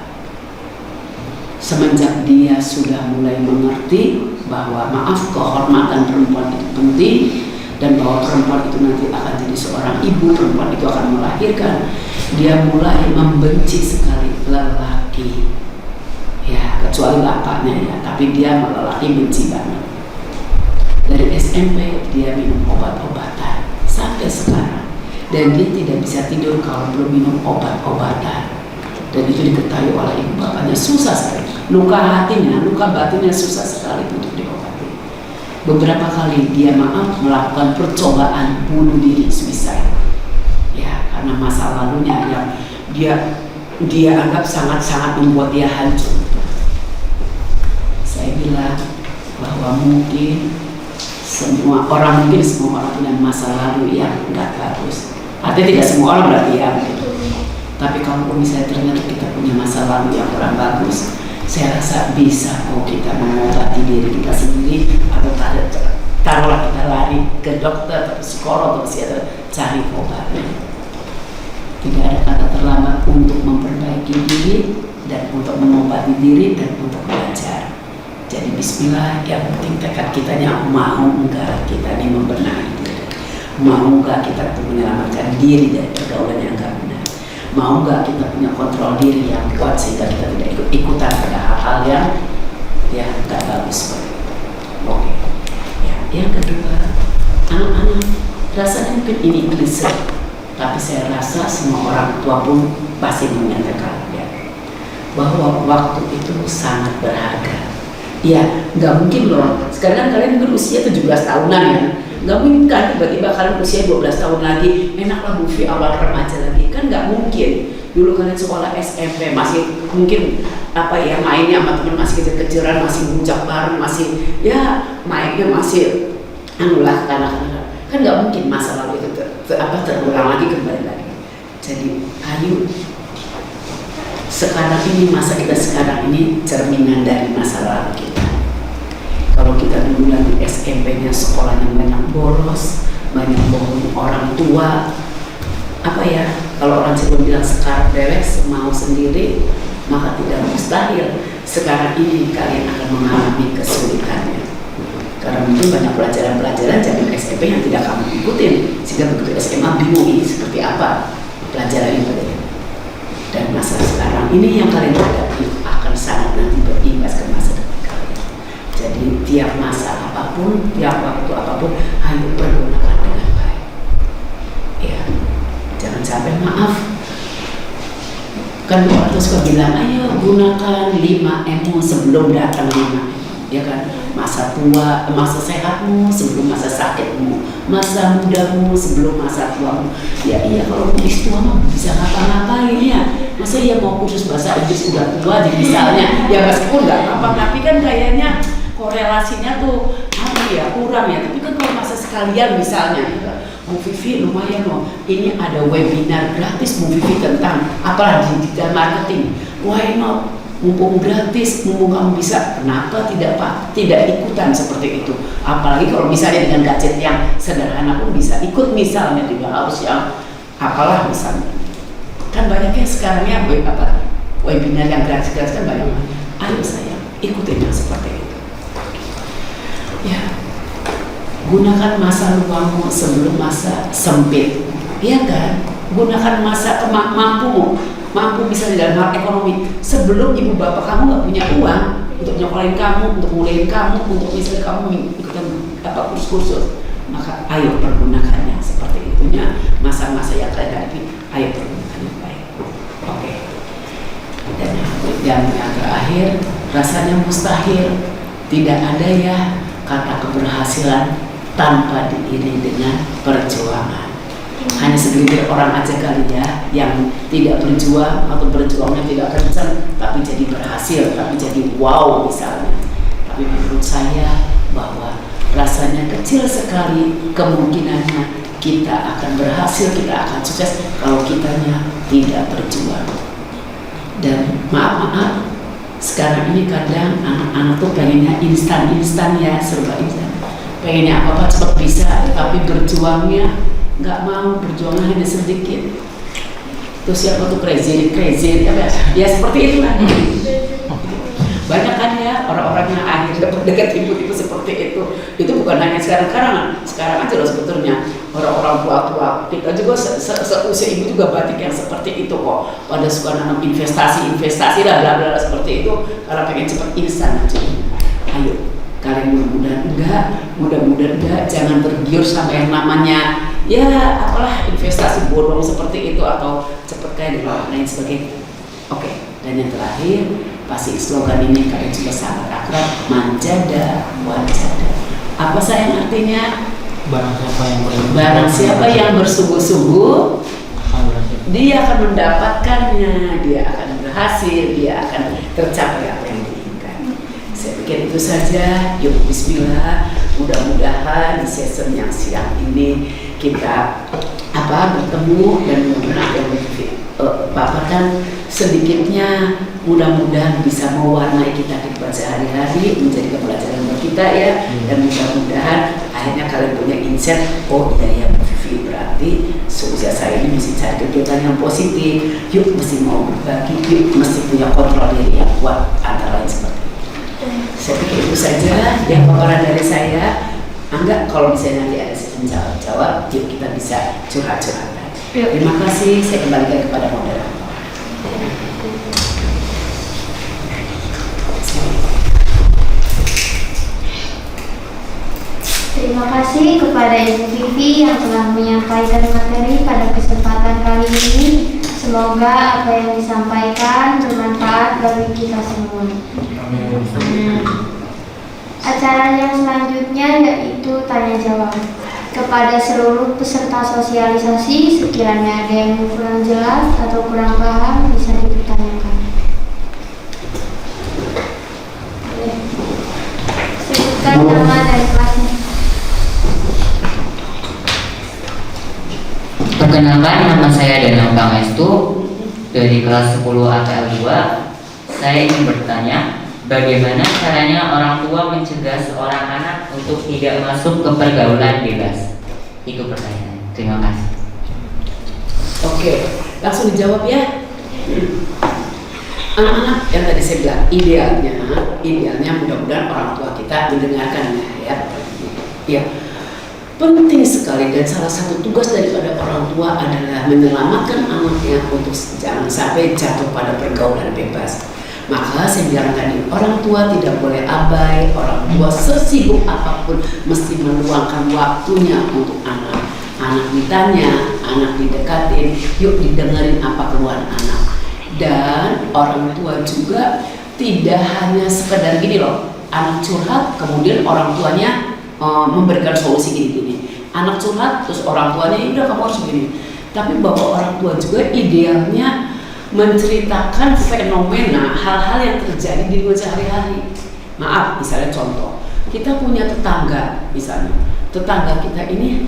Semenjak dia sudah mulai mengerti bahwa maaf, kehormatan perempuan itu penting, dan bahwa perempuan itu nanti akan jadi seorang ibu, perempuan itu akan melahirkan, dia mulai membenci sekali lelaki, ya kecuali bapaknya ya, tapi dia lelaki benci banget. Dari SMP dia minum obat-obatan sampai sekarang, dan dia tidak bisa tidur kalau belum minum obat-obatan, dan itu diketahui oleh ibu bapaknya. Susah sekali, luka hatinya, luka batinnya susah sekali untuk diobati. Beberapa kali dia melakukan percobaan bunuh diri, suicide, ya karena masa lalunya yang dia anggap sangat-sangat membuat dia hancur. Saya bilang bahwa mungkin semua orang punya masa lalu yang enggak bagus. Artinya tidak semua orang berarti ya gitu. Tapi kalau misalnya ternyata kita punya masa lalu yang kurang bagus, saya rasa bisa kok kita mengobati diri kita sendiri, atau taruhlah kita lari ke dokter atau psikolog atau psikiater, cari obatnya. Tidak ada kata terlambat untuk memperbaiki diri dan untuk mengobati diri dan untuk belajar. Jadi bismillah, yang penting tekad kitanya mau enggak kita ini membenahi diri, mau enggak kita menyelamatkan diri dari pergaulan yang enggak benar, mau enggak kita punya kontrol diri yang kuat sehingga kita tidak ikut-ikutan pada hal-hal yang enggak bagus seperti itu. Oke. Ya, yang kedua, anak-anak, rasanya mungkin ini klise, tapi saya rasa semua orang tua pun pasti menyatakan ya, bahwa waktu itu sangat berharga. Ya, nggak mungkin loh. Sekarang kalian berusia 17 tahunan ya, nggak mungkin kan tiba-tiba kalian usia 12 tahun lagi, enaklah movie awal remaja lagi, kan nggak mungkin. Dulu kalian sekolah SMP masih mungkin mainnya sama teman masih kejar-kejaran, masih buncak bareng, masih ya mainnya masih kanak-kanak, kan nggak mungkin masa lalu itu terulang lagi, kembali lagi. Jadi ayo, sekarang ini, masa kita sekarang ini cerminan dari masa lalu kita. Kalau kita dulu lagi SMP-nya sekolahnya banyak bolos, banyak bohong orang tua, kalau orang Cirebon bilang sekarang beres, mau sendiri, maka tidak mustahil sekarang ini kalian akan mengalami kesulitannya. Karena mungkin banyak pelajaran-pelajaran zaman SMP yang tidak kamu ikutin, sehingga begitu SMA bingung ini seperti apa pelajaran itu. Dan masa sekarang ini yang kalian hadapi akan sangat nanti berimbas ke masa depan kalian. Jadi tiap masa apapun, tiap waktu apapun, ayo pergunakan dengan baik. Ya, jangan sampai maaf. Kan orang suka bilang, ayo gunakan 5M sebelum datang 5M. Ya kan, masa tua, masa sehatmu sebelum masa sakitmu, masa mudamu sebelum masa tuamu. Ya iya, kalau kursus tua mah bisa ngapa-ngapain ya. Masa ya mau kursus bahasa Inggris udah tua jadi misalnya, ya meskipun nggak apa, tapi kan kayaknya korelasinya tuh kurang ya. Tapi kan kalau masa sekalian misalnya, Bu Vivi lumayan loh, ini ada webinar gratis Bu Vivi tentang apalah digital marketing. Why not? Mumpung gratis, mumpung kamu bisa, kenapa tidak ikutan seperti itu? Apalagi kalau misalnya dengan gadget yang sederhana pun bisa ikut, misalnya tidak harus yang apalah misalnya. Kan banyaknya sekarang ya webinar yang gratis kan banyak. Ayo sayang, ikutin yang seperti itu. Ya, gunakan masa luangmu sebelum masa sempit, ya kan? Gunakan masa mampu misalnya dalam hal ekonomi, sebelum ibu bapak kamu nggak punya uang untuk nyokolain kamu, untuk mulain kamu, untuk misalnya kamu ikutan kursus, maka ayo pergunakannya seperti itunya. Masa-masa yang kalian hadapi, ayo pergunakannya baik. Oke. Dan yang terakhir, rasanya mustahil tidak ada ya kata keberhasilan tanpa diiringi dengan perjuangan. Hanya segelintir orang aja kali ya yang tidak berjuang atau berjuangnya tidak kencang tapi jadi berhasil, tapi jadi wow misalnya. Tapi menurut saya bahwa rasanya kecil sekali kemungkinannya kita akan berhasil, kita akan sukses kalau kitanya tidak berjuang. Dan maaf, sekarang ini kadang anak-anak tuh pengennya instan ya, serba instan. Pengennya apa-apa cepat bisa, tapi berjuangnya nggak mau, berjuangnya hanya sedikit. Terus siapa tuh crazy ya seperti itu kan. Banyak kan ya orang-orang yang akhirnya dekat ibu-ibu seperti itu bukan hanya sekarang aja loh sebetulnya. Orang-orang tua-tua kita juga seusia ibu juga banyak yang seperti itu kok, pada suka nanam investasi lah seperti itu karena pengen cepat instan aja. Ayo kalian mudah-mudahan enggak, jangan tergiur sama yang namanya ya apalah investasi bodong seperti itu atau cepat kaya dan lain sebagainya. Oke, dan yang terakhir pasti slogan ini kalian juga sangat akrab, manjada wajada. Apa sayang artinya? Barang siapa yang bersungguh-sungguh, dia akan mendapatkannya, dia akan berhasil, dia akan tercapai apa yang diinginkan. Saya pikir itu saja. Yuk bismillah, mudah-mudahan di season yang siang ini kita bertemu dan mudah-mudahan paparkan sedikitnya, mudah-mudahan bisa mewarnai kita kehidupan sehari-hari, menjadi pembelajaran buat kita ya. Dan mudah-mudahan akhirnya kalian punya insight, oh iya ya Bu Vivi, berarti seusia saya ini mesti cari kegiatan yang positif, yuk mesti mau berbagi, yuk mesti punya kontrol diri yang kuat, antara lain seperti itu. Saya pikir itu saja yang paparan dari saya. Enggak, kalau misalnya nanti ada sesi jawab, yuk kita bisa curhat-curhat. Terima kasih, saya kembalikan kepada moderator. Terima kasih kepada Ibu Vivi yang telah menyampaikan materi pada kesempatan kali ini. Semoga apa yang disampaikan bermanfaat bagi kita semua. Amin. Acara yang selanjutnya yaitu tanya jawab. Kepada seluruh peserta sosialisasi, sekiranya ada yang kurang jelas atau kurang paham bisa dipertanyakan. Sebutkan nama dan kelasnya. Perkenalkan, nama saya Danang Pangestu dari kelas 10 APL 2. Saya ingin bertanya, bagaimana caranya orang tua mencegah seorang anak untuk tidak masuk ke pergaulan bebas? Itu pertanyaan. Terima kasih. Oke, langsung dijawab ya. Anak-anak yang tadi saya bilang, idealnya mudah-mudahan orang tua kita mendengarkan ya. Ya, penting sekali, dan salah satu tugas daripada orang tua adalah menyelamatkan anaknya untuk jangan sampai jatuh pada pergaulan bebas. Maka saya bilang tadi, orang tua tidak boleh abai, orang tua sesibuk apapun mesti meluangkan waktunya untuk anak. Anak ditanya, anak didekatin, yuk didengerin apa keluhan anak. Dan orang tua juga tidak hanya sekedar gini loh, anak curhat kemudian orang tuanya memberikan solusi gini-gini. Anak curhat terus orang tuanya udah kamu harus begini. Tapi bahwa orang tua juga idealnya menceritakan fenomena hal-hal yang terjadi di dunia sehari-hari. Maaf, misalnya contoh, kita punya tetangga, misalnya tetangga kita ini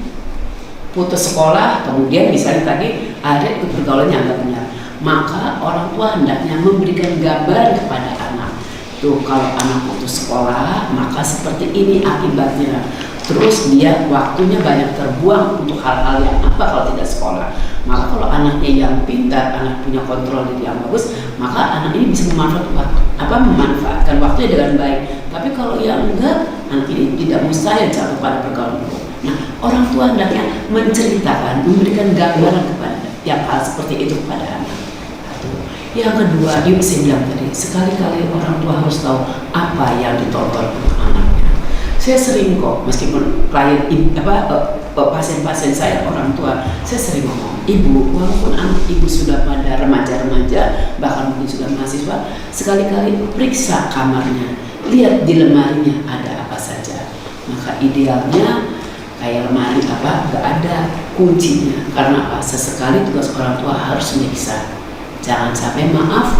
putus sekolah, kemudian misalnya tadi ada itu pergaulan yang nggak benar, maka orang tua hendaknya memberikan gambaran kepada anak. Tuh, kalau anak putus sekolah, maka seperti ini akibatnya. Terus dia waktunya banyak terbuang untuk hal-hal yang apa kalau tidak sekolah. Maka kalau anaknya yang pintar, anak punya kontrol diri yang bagus, maka anak ini bisa memanfaatkan waktunya dengan baik. Tapi kalau yang enggak, anak ini tidak mustahil jatuh pada pergaulan. Nah, orang tua hendaknya menceritakan, memberikan gambaran kepada yang hal seperti itu kepada anak. Yang kedua, yuk saya bilang tadi, sekali-kali orang tua harus tahu apa yang ditonton untuk anaknya. Saya sering kok, meskipun klien pasien-pasien saya orang tua, saya sering ngomong, ibu, walaupun anak ibu sudah pada remaja-remaja, bahkan mungkin sudah mahasiswa, sekali-kali periksa kamarnya, lihat di lemarinya ada apa saja. Maka idealnya kayak lemari gak ada kuncinya, karena apa? Sesekali tugas orang tua harus meriksa. Jangan sampai maaf,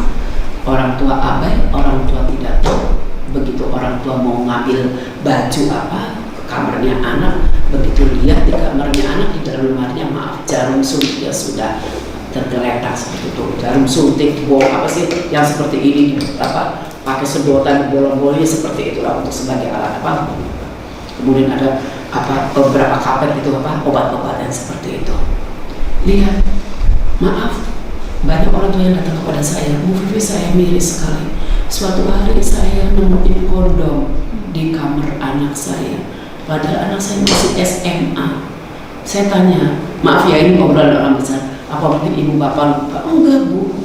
orang tua abai, orang tua tidak tahu. Begitu orang tua mau ngambil baju ke kamarnya anak, begitu lihat di kamarnya anak, di dalam lemarinya maaf, jarum suntiknya sudah tergeletak seperti itu. Jarum suntik, yang seperti ini, pakai sedotan, bolong-bolongnya seperti itulah untuk sebagai alat Kemudian ada beberapa kapet itu obat-obatan seperti itu. Lihat, maaf. Banyak orang tua yang datang kepada saya, Bu Vivi, saya miris sekali. Suatu hari saya nemuin kondom di kamar anak saya, padahal anak saya masih SMA. Saya tanya, maaf ya ini obrolan orang besar, apa mungkin ibu bapak lupa? Enggak bu,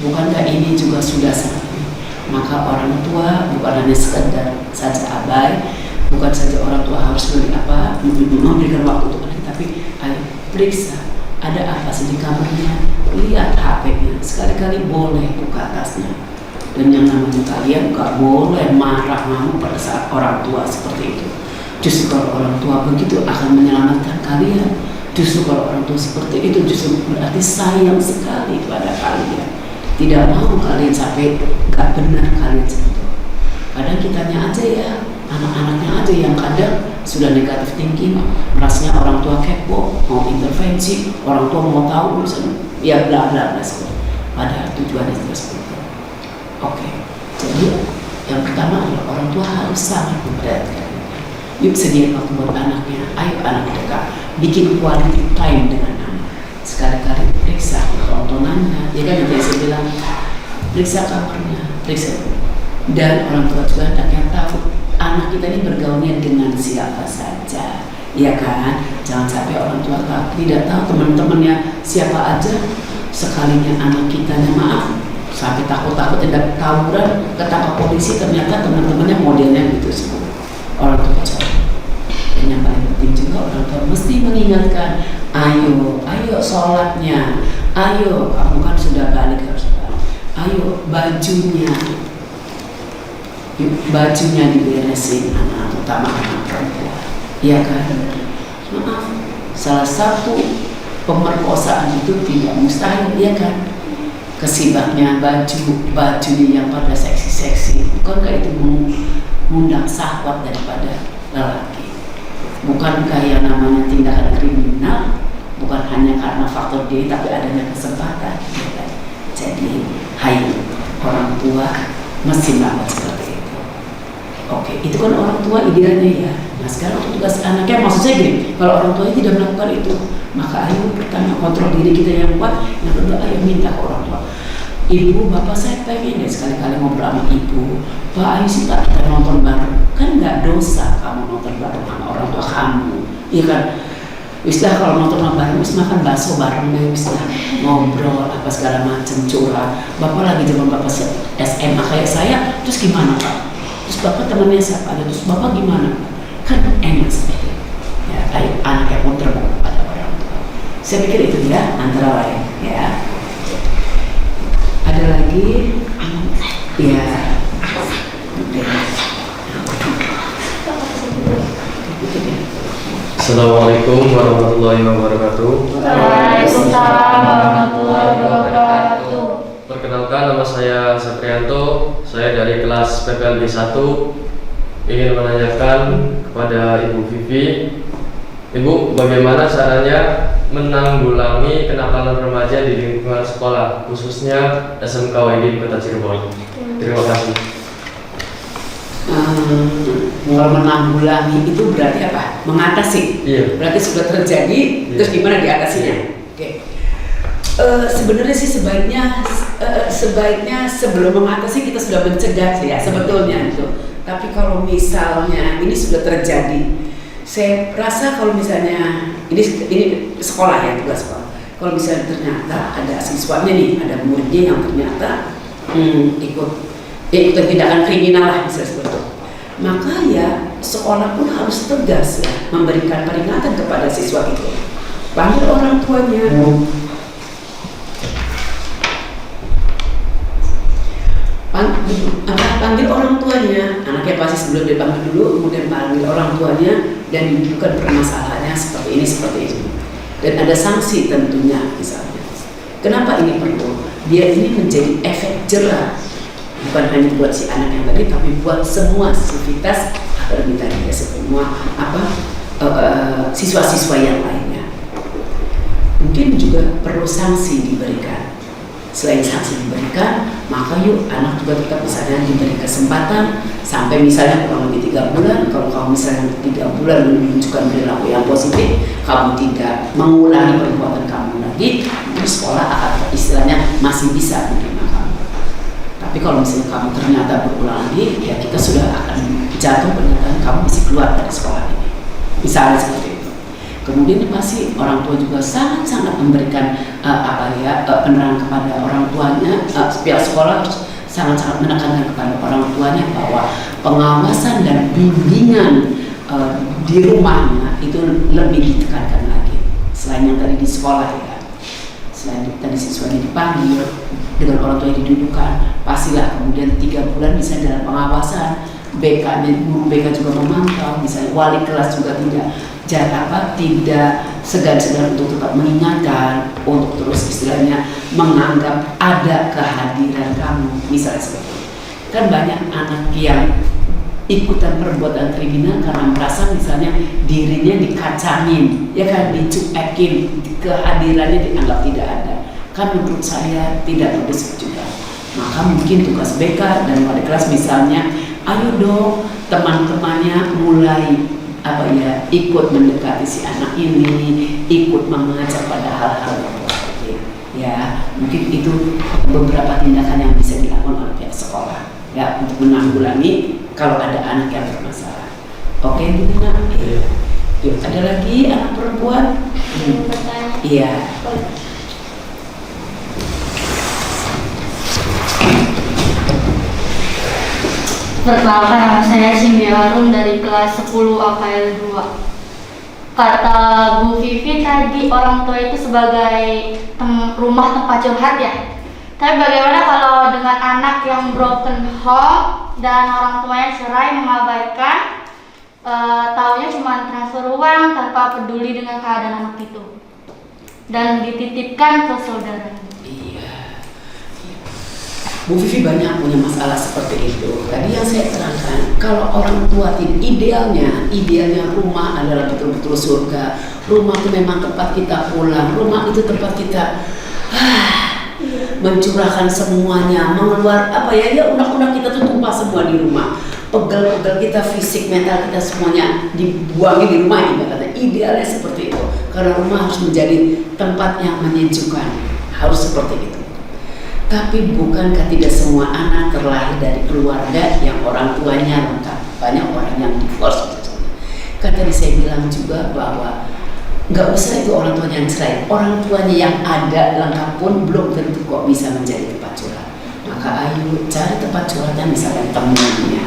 bukankah ini juga sudah saatnya? Maka orang tua bukan hanya sekedar saja abai, bukan saja orang tua harus memberikan waktu untuk anak, tapi ayo periksa ada apa sih di kamarnya, lihat HP-nya, sekali-kali boleh buka tasnya. Dan yang namanya kalian gak boleh marah ngamuk pada saat orang tua seperti itu. Justru kalau orang tua begitu akan menyelamatkan kalian. Justru kalau orang tua seperti itu justru berarti sayang sekali pada kalian. Tidak mau kalian sampai gak benar kalian seperti itu. Kadang kitanya aja ya, anak-anaknya aja yang kadang sudah negatif thinking, merasanya orang tua kepo, mau intervensi, orang tua mau tahu misalnya, ya bla bla bla seperti. Padahal tujuannya tidak seperti itu. Oke, jadi yang pertama adalah orang tua harus sangat memperhatikan. Yuk sediakan waktu buat anaknya, ayo anak dekat, bikin quality time dengan anak. Sekali-kali periksa tontonannya, ya kan yang saya bilang, periksa kamarnya, periksa. Dan orang tua juga hendaknya tahu anak kita ini bergaulnya dengan siapa saja, ya kan? Jangan sampai orang tua tidak tahu teman-temannya siapa aja. Sekalinya anak kita maaf sampai takut-takut tidak tawuran, ketangkap polisi, ternyata teman-temannya modelnya gitu semua. Orang tua jauh. Dan yang paling penting juga orang tua mesti mengingatkan, ayo sholatnya, ayo kamu kan sudah balik harus balik, ayo bajunya diberesin, anak terutama anak perempuan, ya kan? Maaf, salah satu pemerkosaan itu tidak mustahil, ya kan? Kesibaknya bajunya yang pada seksi-seksi, bukankah itu mengundang syahwat daripada lelaki? Bukankah yang namanya tindakan kriminal bukan hanya karena faktor diri tapi adanya kesempatan. Ya kan? Jadi, hai orang tua mesti melakukan seperti itu. Oke, itu kan orang tua idealnya ya. Nah sekarang tugas anaknya, maksud saya gini, kalau orang tuanya tidak melakukan itu, maka ayo pertama kontrol diri kita yang kuat, yang kedua ayo minta ke orang tua. Ibu, bapak saya pengen deh sekali-kali ngobrol sama ibu. Pak, ayo sih Pak kita nonton bareng. Kan nggak dosa kamu nonton bareng sama orang tua kamu, iya kan? Wislah kalau nonton bareng, wis makan bakso bareng deh, wislah ngobrol apa segala macam curhat. Bapak lagi zaman bapak SMA kayak saya, terus gimana Pak? Terus bapak temannya siapa? Terus bapak gimana? Kan enak seperti itu. Ya, ayo anak yang mau terbuka pada orang tua. Saya pikir itu ya antara lain ya. Ada lagi ya. Assalamualaikum warahmatullahi wabarakatuh. Waalaikumsalam warahmatullahi wabarakatuh. Perkenalkan, nama saya Satrianto. Saya dari kelas PPLB 1. Ingin menanyakan kepada Ibu Vivi, Ibu, bagaimana caranya menanggulangi kenakalan remaja di lingkungan sekolah, khususnya SMK WID di Kota Cirebon? Terima kasih. Kalau menanggulangi itu berarti apa? Mengatasi. Iya. Berarti sudah terjadi, Iya. terus gimana diatasinya? Oke. Sebenarnya sih sebaiknya sebelum mengatasi kita sudah mencegah sih ya sebetulnya itu. Tapi kalau misalnya ini sudah terjadi, saya rasa kalau misalnya ini sekolah ya, tugas sekolah. Kalau misalnya ternyata ada siswanya nih, ada muridnya yang ternyata ikut tindakan kriminal lah bisa seperti itu, maka ya sekolah pun harus tegas ya memberikan peringatan kepada siswa itu. Panggil orang tuanya. Panggil orang tuanya, anaknya pasti sebelum dipanggil dulu, kemudian panggil orang tuanya dan dudukkan permasalahannya seperti ini. Dan ada sanksi tentunya misalnya. Kenapa ini perlu? Biar ini menjadi efek jerah, bukan hanya buat si anak yang tadi, tapi buat semua sivitas atau kita semua siswa-siswa yang lainnya. Mungkin juga perlu sanksi diberikan. Selain sanksi diberikan, maka yuk anak juga tetap misalnya diberi kesempatan sampai misalnya kurang lebih 3 bulan. Kalau kamu misalnya 3 bulan menunjukkan perilaku yang positif, kamu tidak mengulangi perbuatan kamu lagi, di sekolah akan istilahnya masih bisa menerima kamu. Tapi kalau misalnya kamu ternyata berulang lagi, ya kita sudah akan jatuh pernyataan kamu bisa keluar dari sekolah ini. Misalnya seperti itu. Kemudian masih orang tua juga sangat-sangat memberikan penerangan kepada orang tuanya, pihak sekolah sangat-sangat menekankan kepada orang tuanya bahwa pengawasan dan bimbingan di rumahnya itu lebih ditekankan lagi. Selain yang tadi di sekolah ya, selain tadi siswanya dipanggil dengan orang tua yang didudukkan, pastilah kemudian 3 bulan bisa dalam pengawasan. Guru BK juga memantau, misalnya wali kelas juga tidak segan-segan untuk tetap mengingatkan, untuk terus istilahnya menganggap ada kehadiran kamu, misalnya seperti itu. Kan banyak anak yang ikutan perbuatan kriminal karena merasa misalnya dirinya dikacangin, ya kan, dicuekin, kehadirannya dianggap tidak ada. Kan menurut saya tidak bagus juga. Maka mungkin tugas BK dan wali kelas misalnya, ayo dong teman-temannya mulai ikut mendekati si anak ini, ikut mengajak pada hal-hal yang positif. Ya, mungkin itu beberapa tindakan yang bisa dilakukan oleh pihak sekolah ya untuk menanggulangi kalau ada anak yang bermasalah. Oke, gitu nak. Yuk, ada lagi anak perempuan? Iya. Perkenalkan, nama saya Cindy Harun dari kelas 10 AKL 2. Kata Bu Vivi tadi orang tua itu sebagai rumah tempat curhat ya. Tapi bagaimana kalau dengan anak yang broken home dan orang tuanya cerai, mengabaikan, taunya cuma transfer uang tanpa peduli dengan keadaan anak itu dan dititipkan ke saudaranya. Bu Vivi banyak punya masalah seperti itu. Tadi yang saya terangkan, kalau orang tua idealnya rumah adalah betul-betul surga. Rumah itu memang tempat kita pulang. Rumah itu tempat kita mencurahkan semuanya, unek-unek kita tuh tumpah semua di rumah. Pegel-pegel kita, fisik, mental kita semuanya dibuangi di rumah. Idealnya seperti itu. Karena rumah harus menjadi tempat yang menyejukkan. Harus seperti itu. Tapi bukankah tidak semua anak terlahir dari keluarga yang orang tuanya lengkap? Banyak orang yang divorce. Kan tadi saya bilang juga bahwa nggak usah itu orang tuanya yang cerai. Orang tuanya yang ada lengkap pun belum tentu kok bisa menjadi tempat curhat. Maka ayo cari tempat curhatnya, misalnya temannya.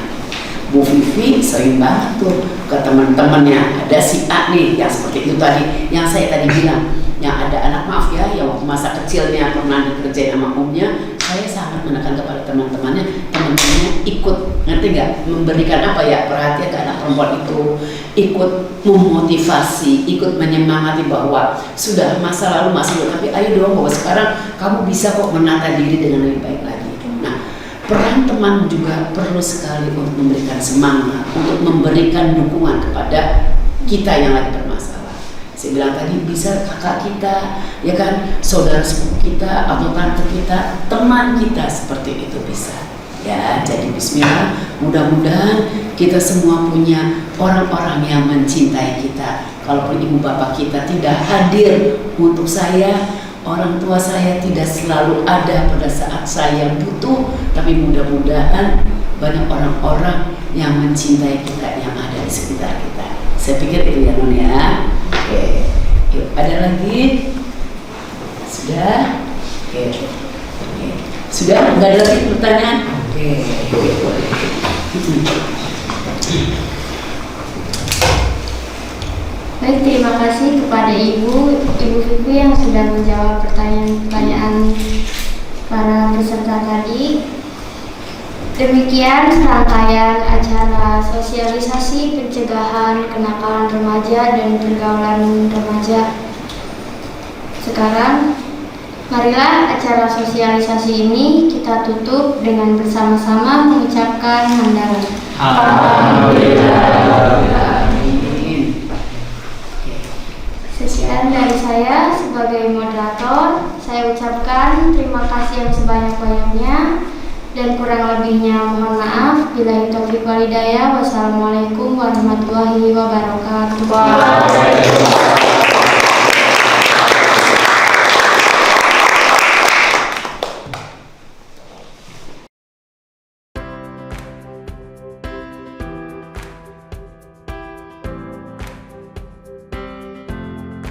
Bu Vivi sering banget tuh ke teman-temannya. Ada si A nih yang seperti itu tadi, yang saya tadi bilang. Yang ada anak, maaf ya, yang waktu masa kecilnya pernah dikerjain sama omnya, saya sangat menekan kepada teman-temannya ikut, ngerti nggak, memberikan perhatian ke anak perempuan itu, ikut memotivasi, ikut menyemangati bahwa sudah masa lalu masih lalu, tapi ayo dong bahwa sekarang kamu bisa kok menata diri dengan lebih baik lagi. Nah, peran teman juga perlu sekali untuk memberikan semangat, untuk memberikan dukungan kepada kita yang lagi bermasalah. Saya bilang tadi, bisa kakak kita, ya kan, saudara sepupu kita atau tante kita, teman kita, seperti itu bisa. Ya, jadi bismillah, mudah-mudahan kita semua punya orang-orang yang mencintai kita. Kalaupun ibu bapak kita tidak hadir untuk saya, orang tua saya tidak selalu ada pada saat saya butuh, tapi mudah-mudahan banyak orang-orang yang mencintai kita yang ada di sekitar kita. Saya pikir itu ya Non ya. Oke, yuk, ada lagi? Sudah? Oke. Sudah? Nggak ada lagi pertanyaan? Oke, boleh. Baik, terima kasih kepada Ibu Vivi yang sudah menjawab pertanyaan-pertanyaan para peserta tadi. Demikian serangkaian acara sosialisasi pencegahan kenakalan remaja dan pergaulan remaja. Sekarang, marilah acara sosialisasi ini kita tutup dengan bersama-sama mengucapkan hamdalah. Sekian dari saya sebagai moderator. Saya ucapkan terima kasih yang sebanyak-banyaknya. Dan kurang lebihnya mohon maaf. Billahi taufiq wal hidayah. Wassalamualaikum warahmatullahi wabarakatuh.